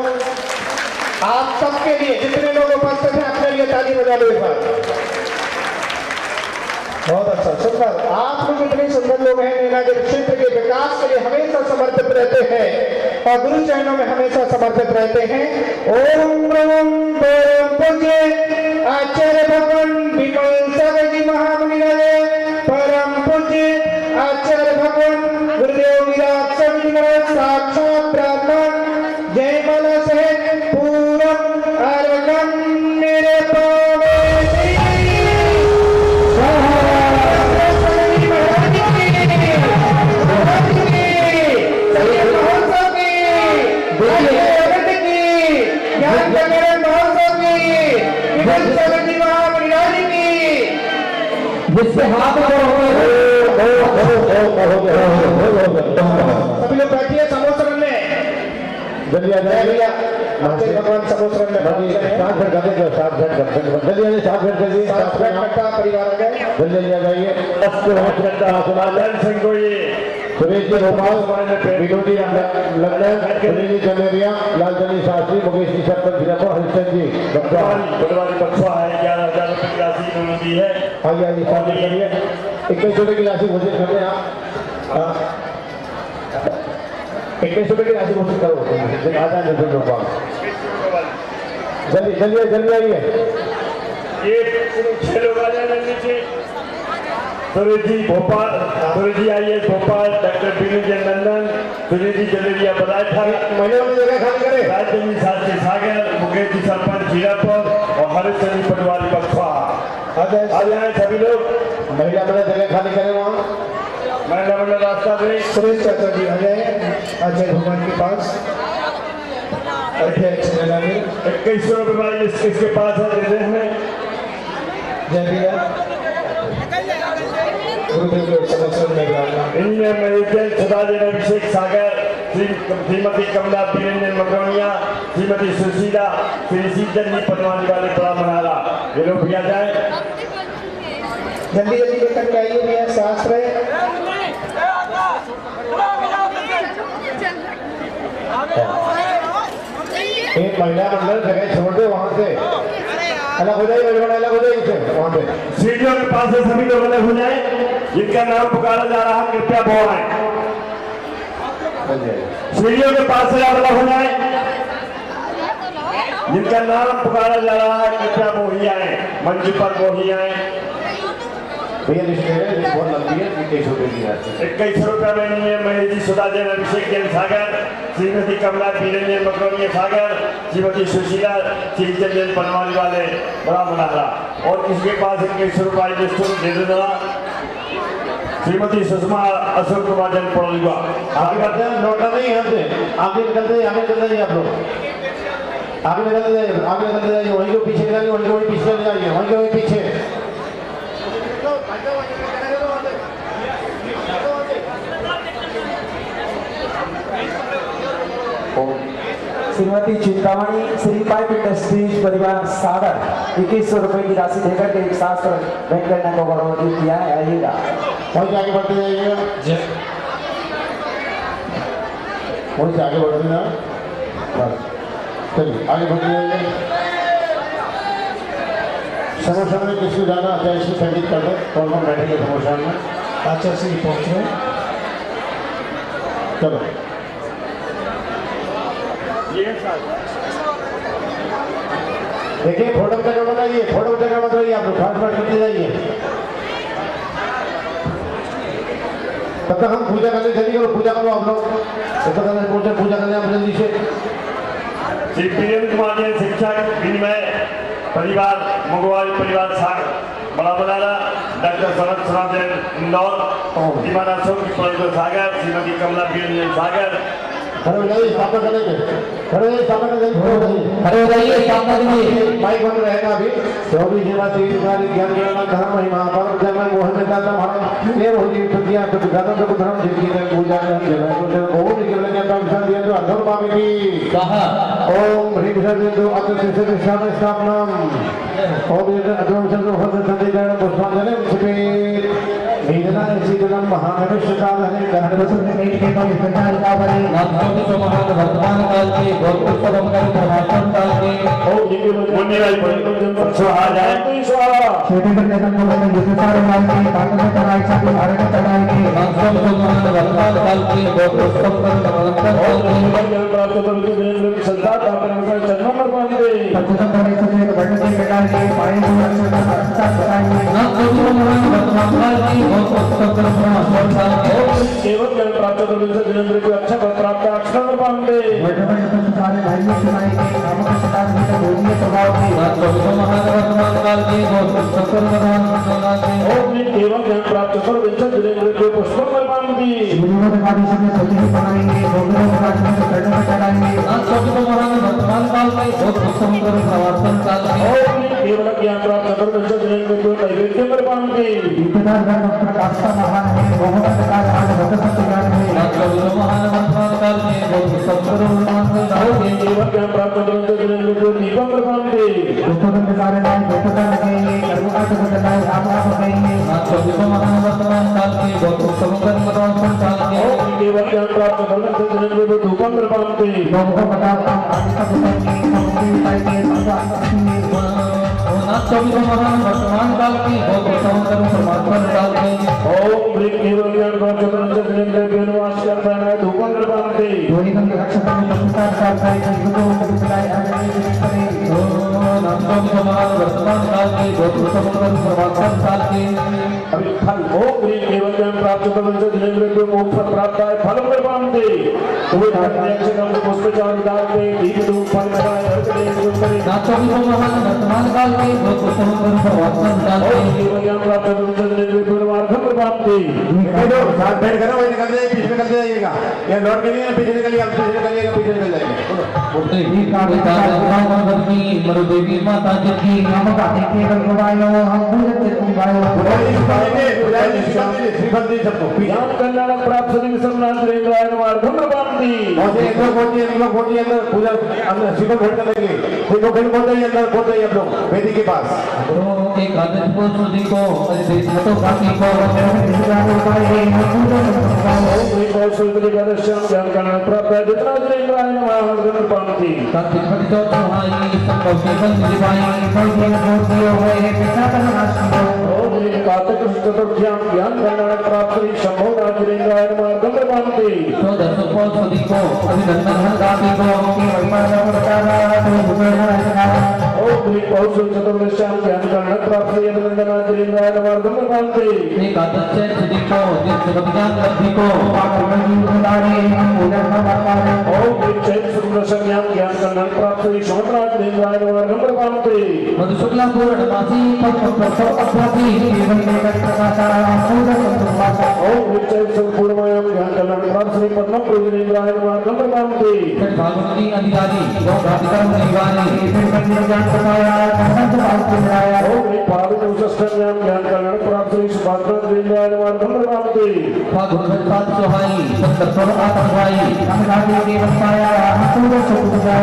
आप सबके लिए जितने लोग उपस्थित हैं अपने लिए ताली बजा लो एक बार। बहुत अच्छा, सुंदर। आप लोग इतने सुंदर लोग हैं, नीलागिरी क्षेत्र के विकास के लिए हमेशा समर्पित रहते हैं और गुरु चरणों में हमेशा समर्पित रहते हैं। ओम परम पूज्य आचार्य भगवान विमल सगजी महामुनि परम पूज्य आचार्य भगवान गुरुदेव विराट सगजी महाराज साक्षात ब्राह्मण जयमाला सहित पूरम अर्घम निरपामि। जिससे हाथ सभी लोग बैठिए समोसरन में जल्दी आ जाए भैया। भगवान समोसरन में साथ बैठ करते जल्दी साथ बैठ करता परिवार आ गए, जल्दी आ जाइए। सिंह को ये सुरेश जी भोपाल, विनोदी लंदन, सुनील चंदेरिया, लालचंदी शास्त्री, मुकेश जी सरपंच हरिचंद जी बक्सवा है। 11,000 रुपये की राशि इन्होंने दी है। आइए आइए शादी करिए। 21 रुपये की राशि घोषित करते हैं आप। 21 रुपये की राशि घोषित करो। जल्दी जल्दी जल्दी आइए। ये 6 लोग आ जाए नीचे। सुरेश जी भोपाल, सुरेश जी आइए भोपाल, डॉक्टर विनय नंदन, सुरेश जी जलेरिया बदायूं, महिला में जगह खाली करे। राजदेवी शास्त्री सागर, मुकेश जी सरपंच जीरापुर और हरीश चंद्र पटवारी बक्सवा। आ जाए सभी लोग। महिला में जगह खाली करे वहाँ। महिला मंडल रास्ता में सुरेश चाचा जी आ जाए अजय भगवान के पास। अध्यक्ष मेला में 2100 रुपये वाली लिस्ट किसके पास है, दे रहे हैं। जय भैया गुरुदेव लोक समर्पण में इनमें महेश सदाजन अभिषेक सागर, श्रीमती कमला बीरेंद्र मकरोनिया, श्रीमती सुशीला, श्री सीजन पटवानी वाले बड़ा मनारा, ये लोग भी आ जाए। जल्दी जल्दी लेकर के आइए भैया, शास्त्र एक महिला मंडल जगह छोड़ दे वहाँ से, अलग हो जाए, अलग हो जाए इसे वहाँ पे। सीढ़ियों के पास से सभी लोग अलग हो जाए, जिनका नाम पुकारा जा रहा है कृपया वो आए। सीढ़ियों के पास से अलग हो जाए, जिनका नाम पुकारा जा रहा है कृपया वो ही आए, मंच पर वो ही आए। भैया लिस्ट बहुत लंबी है, 21 रुपये की है। 21 रुपये में नहीं है। महेश जी सुधाजन अभिषेक जैन सागर, श्रीमती कमला बीरेंद्र मकरोनिया सागर, श्रीमती सुशीला सीजन जैन बनवाली वाले बड़ा मनारा। और किसके पास 21 रुपये लिस्ट दे देना। श्रीमती सुषमा अशोक कुमार जैन पड़ोलीवा। आगे बढ़ते हैं, लौटा नहीं यहाँ से, आगे निकलते हैं आप लोग, आगे निकलते जाइए, वहीं को पीछे निकालिए, वहीं को वहीं पीछे ले जाइए, वहीं को वहीं पीछे। श्रीमती चिंतामणि श्री पाइप इंडस्ट्रीज परिवार सागर 2100 रुपए की राशि देकर के एक शास्त्र भेंट करने को अनुरोध किया है। आइएगा, वहीं से आगे बढ़ते जाइएगा, वहीं से आगे बढ़ते ना, बस चलिए आगे बढ़ते जाइए। समोसा में किसको जाना है इसको संगीत कर दो, कौन कौन बैठेंगे समोसा में। चाचा से पहुँच रहे। चलो देखिए, फोटो जगह बताइए, फोटो जगह बताइए, आप लोग फटाफट करते जाइए। तब तक हम पूजा करने जल्दी करो, पूजा करो आप लोग, तब तक पूजा करने आप जल्दी से। श्री वीरेंद्र कुमार जैन शिक्षक विनिमय परिवार मंगवाई परिवार सागर बड़ा बनारा, डॉक्टर सनत सराम जैन इंदौर, दीवाना अशोक की सागर, श्रीमती कमला बीरेंद्र सागर। खड़े हो जाइए, स्थापना करेंगे, खड़े हो जाइए, स्थापना करेंगे, खड़े हो जाइए, स्थापना करिए। माइक बंद रहेगा अभी। 24 सेवा श्री ज्ञान ज्ञान धर्म महिमा परम जन्म मोहन में दाता भारत देव हो जी प्रतिज्ञा तो दाता तो धर्म जिसकी ने पूजा ने जय तो बहुत निकल गया, तो विशाल दिया तो अधर पावे की कहा। ओम ह्रीं विशाल तो अत से शाम स्थापना ओम ये अधर विशाल तो हर संदेश का पुष्पांजलि सुपे नीजना ऐसी जन्म महाभविष्य काल है गहन वसुन में एक के तो विचार का बने नाथों तो महान वर्तमान काल के बहुत उत्तम कर प्रभाषण काल के ओम ये मुनि वाली पर स्वाहा जाए छोटे बच्चे को मैंने जिसे सारे मान के ताकत कराई सब भारत कराई के नाथों तो महान वर्तमान काल के बहुत उत्तम कर प्रभाषण काल के प्राप्त करके देने की संसार का परम जन्म पर मान दे सत्संग करे तो एक बड़े के बेकार के पाए को रक्षा का बताइए नाथों तो महान वर्तमान काल के बहुत उत्तम कर प्रभाषण काल के केवल ज्ञान प्राप्त करने से जिनेंद्र को अच्छा प्राप्त अक्षर मान दे वर्तमान तो सारे भाइयों सुनाई के नाम के सदा के बोलिए प्रभाव की नाथों तो महान वर्तमान काल के बहुत उत्तम कर प्रभाषण काल के ओम केवल ज्ञान प्राप्त कर विंचन जिनेंद्र को पुष्प मान दी गुरुओं के आदेश में सभी बनाएंगे भोगों के आदेश में करने में चढ़ाएंगे नाथों तो महान वर्तमान काल के बहुत उत्तम कर प्रभाषण काल के ओम केवल ज्ञान प्राप्त कर विंचन जिनेंद्र को नैवेद्य मान दी इतना ज्ञान प्रकाश का महान है बहुत प्रकार आज भक्त ज्ञान है नाथों तो महान वर्तमान काल के बहुत उत्तम कर प्रभाषण काल के केवल ज्ञान प्राप्त कर विंचन जिनेंद्र को दीपक मान दी पुस्तकों के सारे नाम पुस्तक लगेंगे कर्म का तो बताए आप कहेंगे नाथों तो महान वर्तमान काल के बहुत उत्तम कर प्रभाषण काल के ओम केवल ज्ञान प्राप्त कर विंचन जिनेंद्र को धूपक मान दी लोगों को बता आगे का बताएंगे सबके पाएंगे नाथों तो महान वर्तमान काल के बहुत उत्तम कर प्रभाषण काल के ओम केवल ज्ञान प्राप्त कर विंचन जिनेंद्र को निवास करता है धूपक मान दी धोनी का रक्षा करने संस्कार का है जिनको बताए आगे करें नाथों तो महान वर्तमान काल के बहुत उत्तम कर प्रभाषण काल के अभी फल चतुर्दश दिनेन्द्र मोक्ष प्राप्त है फल प्रपांते वे धार्मिक से हम पुष्पचार दाते दीप धूप फल लगाए हर के सुंदरी नाचो भी महान वर्तमान काल के बहुत सुंदर भगवान डालते जीवन प्राप्त चतुर्दश दिनेन्द्र मार्ग प्रपांते दो साथ बैठ कर वही निकल जाइए, पीछे निकल जाइएगा। ये लौट के लिए पीछे निकलिए, आप पीछे निकलिएगा, पीछे निकल जाएंगे। देवी का भगवान की मरु देवी माता जी की हम गाते के गवायो हम पूजते तुम गायो श्रीफल दी सबको ज्ञान कल्याण प्राप्त सदी विश्वनाथ दिनेन्द्र मार्ग प्रपांते और एक लोग पहुंचिए अंदर पूजा अंदर श्रीफल भेंट करेंगे। कोई लोग कहीं पहुंच जाइए, अंदर पहुंच जाइए आप लोग वेदी के पास। एक आदत को सुधी को देश तो काकी को ज्ञान कल्याण प्राप्त है जितना दिनेन्द्र मार्ग प्रपांते कार्तिक पति तो तुम्हारी संभव से बंद दिवाई कोई दियो है पिता का नाश कार्तिक चतुर्थ्यां ज्ञान कल्याण प्राप्त शंभो दिनेन्द्र मार्ग प्रपांते तो दसों को सुधी को अभिनंदन हर गाती को केवल मानव बताना तो चतुर्दश्यां ज्ञान कल्याण प्राप्त अभिनंदन दिनेन्द्र मार्ग प्रपांते एक आदत से सुधी को जिस विज्ञान लब्धि को पाकमंजी उदारे पूजन करवाने चतुर्दश्यां ज्ञान कल्याण प्राप्त शंभो दिनेन्द्र मार्ग प्रपांते मधु शुक्ला पूर्ण मासी पद प्रसव अभ्यासी जीवन में प्रकाशा पूजन संभाषा पूर्णमयं ज्ञान कल्याण प्राप्त पद्म दिनेन्द्र मार्ग प्रपांते भागवती अधिकारी दो घातिकर निवारी फिर मंदिर ज्ञान बताया संत बात सुनाया ज्ञान कल्याण प्राप्त सुभाद्र दिनेन्द्र मार्ग प्रपांते भागवत सात सोहाई संतप्तर आतंकवाई हमनादी के बताया पूजन संभाषा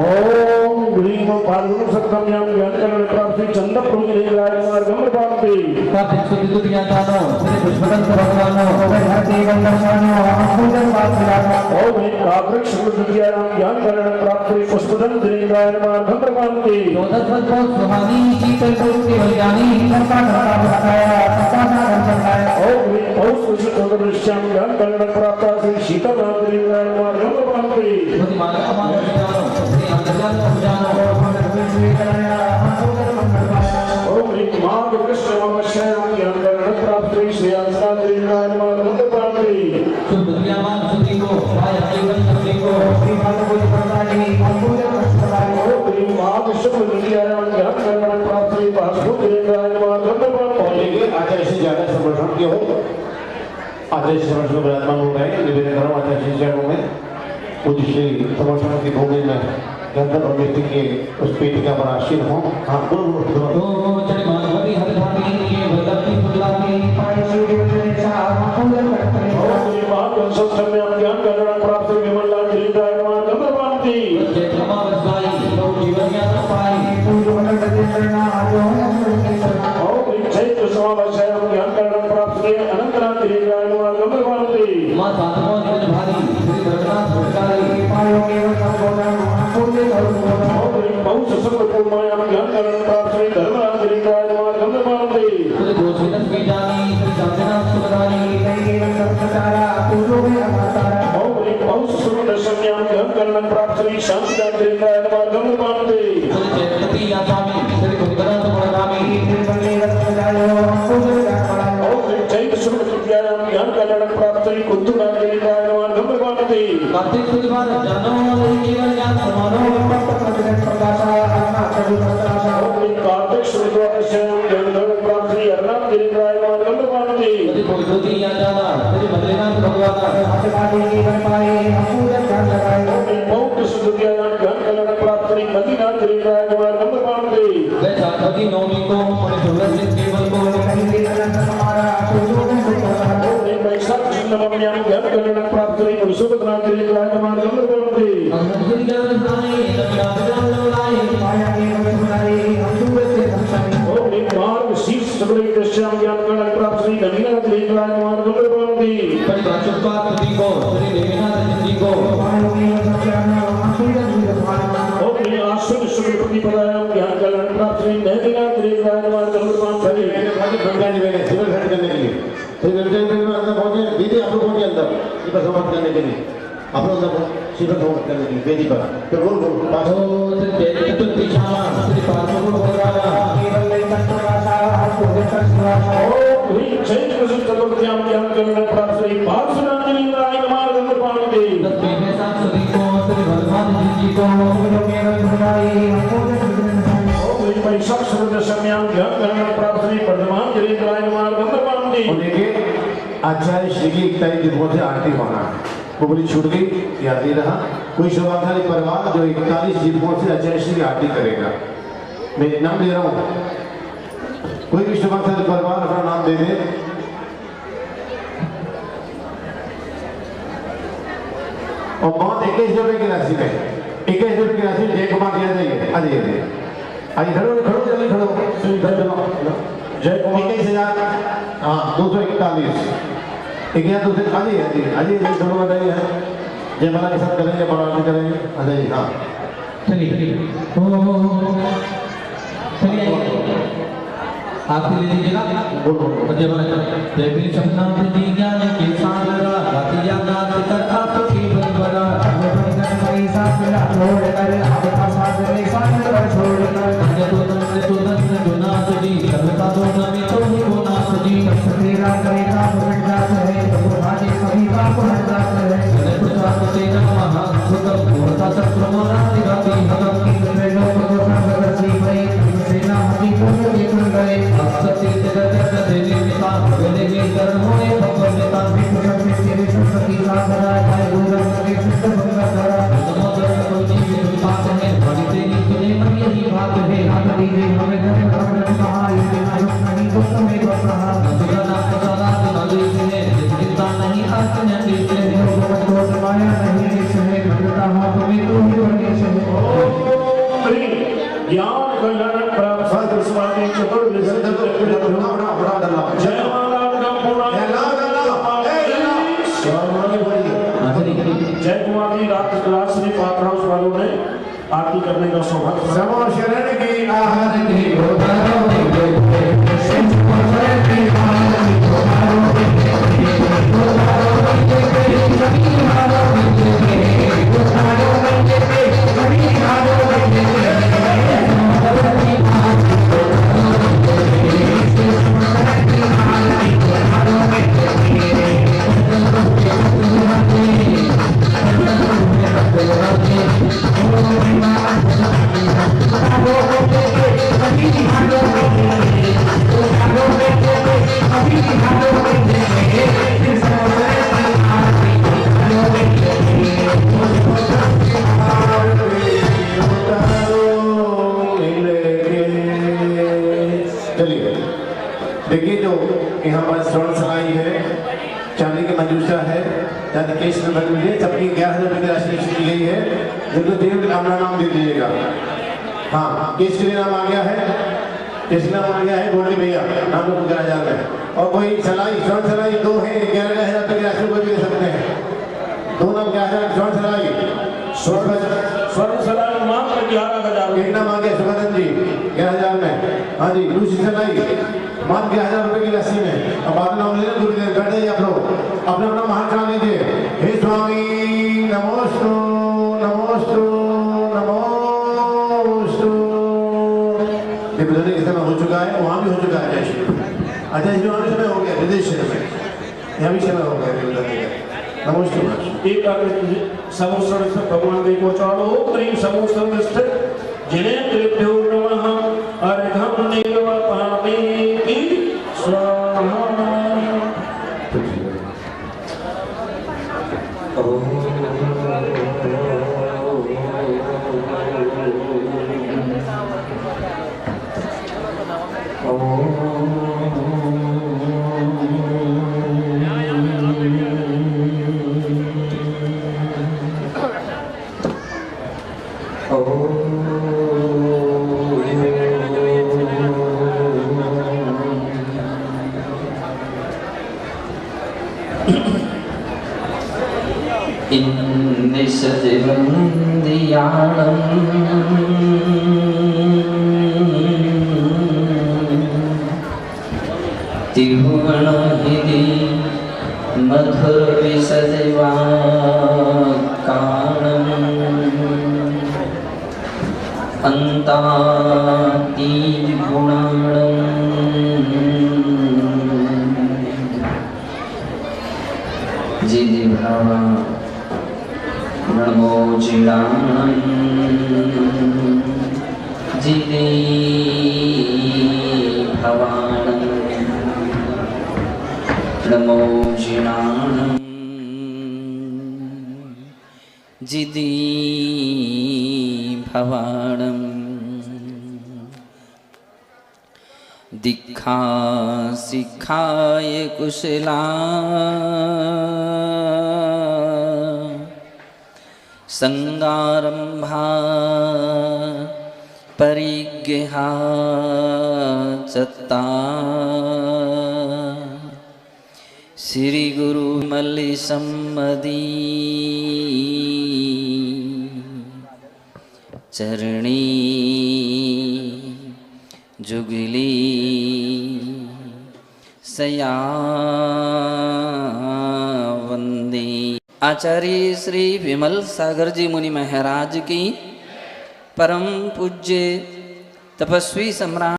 ओम ग्रीम पार्वती सत्कम्यां ज्ञान कल्याण प्राप्त चंद प्रभु दिनेन्द्र मार्ग प्रपांते कार्तिक सुधी दुनिया जानो श्री पुष्पदंत भगवानो धरती वंदनानो पूजन बात सुनाया ओम कार्तिक शुक्ल तृतीयां ज्ञान कल्याण प्राप्त पुष्पदंत दिनेन्द्र मार्ग प्रपांते चौदह को सुहानी शीतल के वैज्ञानी संता धरा बताया संता धर्म बताया ओम पौष चतुर्दश्यां ज्ञान कल्याण प्राप्त श्री शीतल दिनेन्द्र मार्ग प्रपांते बुद्धि मार्ग अमान जानो श्री अंतर्जाल जानो ओम मार्ग कृष्ण वमश्यां ज्ञान कल्याण प्राप्त श्री अंतर्जाल दिनेन्द्र मार्ग प्रपांते शुद्ध दुनियावान सुधी को आया जीवन सुधी को श्री भागवत प्रदानी पूजन करवाने ओम मार्ग शुक्ल तृतीयां ज्ञान कल्याण प्राप्त श्री भागवत दिनेन्द्र मार्ग प्रपांते आचार्य से ज्यादा समर्पण किया हो। आचार्य समर्पण में विराजमान हो गए। निवेदन करो आचार्य चरणों में पूज्य श्री समर्पण की भूमि में गंधर्व और व्यक्ति के उस पेटिका पर आशीन हो। हाँ बोलो तो चढ़ मानवती हर धामी ये वदती फुलाती पाई सूर्य में साम पूजन करते हो ज्ञान कल्याण प्राप्त विमला दिनेन्द्र मार्ग प्रपांते जय क्षमा वसाई तो जीवन ज्ञान पाई पूजन करना जो चैत्र समावस्यां ज्ञान कल्याण प्राप्त अनंतनाथ दिनेन्द्र मार्ग प्रपांते मां साधको निज भारी श्री भगवान भटकाई पायो केवल संबोधन पूजन करो बहुत सुसंग पूर्णमयं ज्ञान कल्याण प्राप्त धर्मराज दिनेन्द्र मार्ग प्रपांते श्री गोचरन की जानी श्री शांतिनाथ सुखदानी केवल संसारा पूजो में अवतारा बहुत सुसंग दशम्यां ज्ञान कल्याण प्राप्त श्री शांतिनाथ दिनेन्द्र मार्ग प्रपांते श्री चैत्रपति आसामी श्री भगवंत मुरामी श्री बंदेरत जायो पूजन करवाओ चैत्र शुक्ल तृतीयां ज्ञान कल्याण प्राप्त कुंतुनाथ दिनेन्द्र मार्ग प्रपांते कार्तिक शुक्रवार जानो जीवन ज्ञान समानो प्रकाशा प्रकाशा कार्तिक शुक्रवार ज्ञान कल्याण प्राप्त अर्नाथ दिनेन्द्र मार्ग प्रपांते ज्योति या जाना श्री भद्रनाथ भगवान आशीर्वाद जीवन पाए पूजन कर लगाए बहुत सुदुतियां ज्ञान कल्याण प्राप्त मदीनाथ दिनेन्द्र मार्ग प्रपांते वे साधवी नौमी को और सूरज केवल को कहीं भी अनंत हमारा पूजो में सुखदाता वैशाख नवम्यां ज्ञान कल्याण प्राप्त विश्वनाथ दिनेन्द्र मार्ग प्रपांते अंधुन ज्ञान स्थाने तमिला ज्ञान लाए माया के सुनाई अंधुन से संसारी ओम मार्ग शीर्ष सबले दश्यां ज्ञान कल्याण प्राप्त श्री नवीनाथ दिनेन्द्र मार्ग प्रपांते परिभाषिका तुझी को श्री देवीनाथ जी को माया के संसार पूजन ओम आश्रम शुक्ल प्रतिपदायां ज्ञान कल्याण प्राप्त श्री नवीनाथ दिनेन्द्र मार्ग प्रपांते गंगा जी में सिविल भेंट करने के लिए फिर विरजन में अंदर पहुंचे। दीदी आप लोग पहुंचे अंदर शिव समाप्त करने के लिए आप लोग अंदर शिव समाप्त करने के लिए वेदी पर फिर बोल श्री चतुर्दिशामा श्री पार्वती भगवान केवल नहीं संतोषा पूजन कर ओम चैत्र चतुर्थ्यां ज्ञान करुणा प्राप्त श्री पार्श्वनाथनी राय मार्ग निर्माण दे तस्वीर साथ सभी को श्री भगवान जी को आचार्य श्री की इकतालीस दीपों से आरती होना वो बोली छूट गई, याद नहीं रहा। कोई शोभाशाली परिवार जो 41 दीपों से आचार्य श्री की आरती करेगा, मैं नाम ले रहा हूँ, कोई भी शोभाशाली परिवार अपना नाम दे दे। और बहुत 21 रुपए की राशि में 21 रुपए की राशि जय कुमार दिया जाइए। आ जाइए, आइए, खड़ो खड़ो जल्दी खड़ो, जय कुमार 21,000, हाँ 241 1241 आ जाइए, आइए दोनों बताइए, जय माला के साथ करेंगे, बड़ा करेंगे, आ जाइए। हाँ चलिए आप ले लीजिएगा। जय माला जय श्री सतनाम जी ज्ञान के सागर रातिया नाथ कथा तो केवल बड़ा पैसा मिला छोड़ कर आपका साथ में साथ छोड़ कर तो दस जो नाथ जी सबका दो नमी तो ही वो नाथ जी तेरा करेगा बढ़ जाता है तो भाजी सभी का बढ़ जाता है प्रसाद से नमः सुतम पूर्णता सत्रमना दिवाती हगम की लोग को संगति भई सेना हरि को निकल गए सत्य जगत देवी पिता वेले के चरण होए भगवान नेता विष्णु शक्ति तेरे सती साधना है गुरु के शुद्ध भंगा करा समुद्र को जीव विपात है बड़ी तेरी तुझे मन यही बात है आप दीजिए हमें धन भगवान कहा ये नहीं तो तुम्हें को कहा तुझा नाम सदा नदी है चिंता नहीं आस नहीं से को माया नहीं से भगता हाथ में तू ही गणेश है ज्ञान कल्याण प्राप्त साधु समाधि चतुर्विध जय माला जय कुमार जी रात श्री पात्र हाउस वालों ने आरती करने का सौभाग्य समो शरण की आहार की देखिए जो यहाँ पर स्वर्ण सराई है, चांदी की मंजूषा है, चांदी केश में बनी हुई है, सबकी 11,000 रुपये की राशि की गई है, जिनको देव अपना नाम दे दीजिएगा। हाँ केश के लिए नाम आ गया है, केश नाम आ गया है गोल्डी भैया, नाम लोग 11,000 है। और कोई सलाई स्वर्ण सलाई दो है 11,000 रुपये की राशि को भी दे सकते हैं, दो नाम 11,000 स्वर्ण सलाई मात्र 11,000 एक नाम आ गया सुगंधन जी 11,000 में। हाँ जी दूसरी सलाई मात्र 11,000 रुपये की राशि में। अब आप नाम ले गुरुदेव, बैठ जाइए आप लोग, अपना अपना महान चढ़ा लीजिए। हे स्वामी नमोस्तु नमोस्तु नमोस्तु। ये बदलने के समय हो चुका है, वहाँ भी हो चुका है। अच्छा इस वहाँ भी समय हो गया, विदेश में यहाँ भी समय हो गया बदलने का। नमोस्तु एक समोसर स्थित भगवान देव को चाड़ो प्रेम समोसर स्थित जिन्हें देवदेव नमः अर्घम निर्वपामि स्वाहा। तिरुवणहिति मधुर विसजवाकाणम् अन्ताति गुणाणम् जिदि भव नमोजिडानं जिदि भवानं नमोजिडानं जिदि भवानं दीक्षा सिखाय कुशला संगारंभा परिग्रहा चत्ता श्री गुरु मल्लि सम्मदी चरणी जुगली सया वंदे। आचार्य श्री विमल सागर जी मुनि महाराज की परम पूज्य तपस्वी सम्राट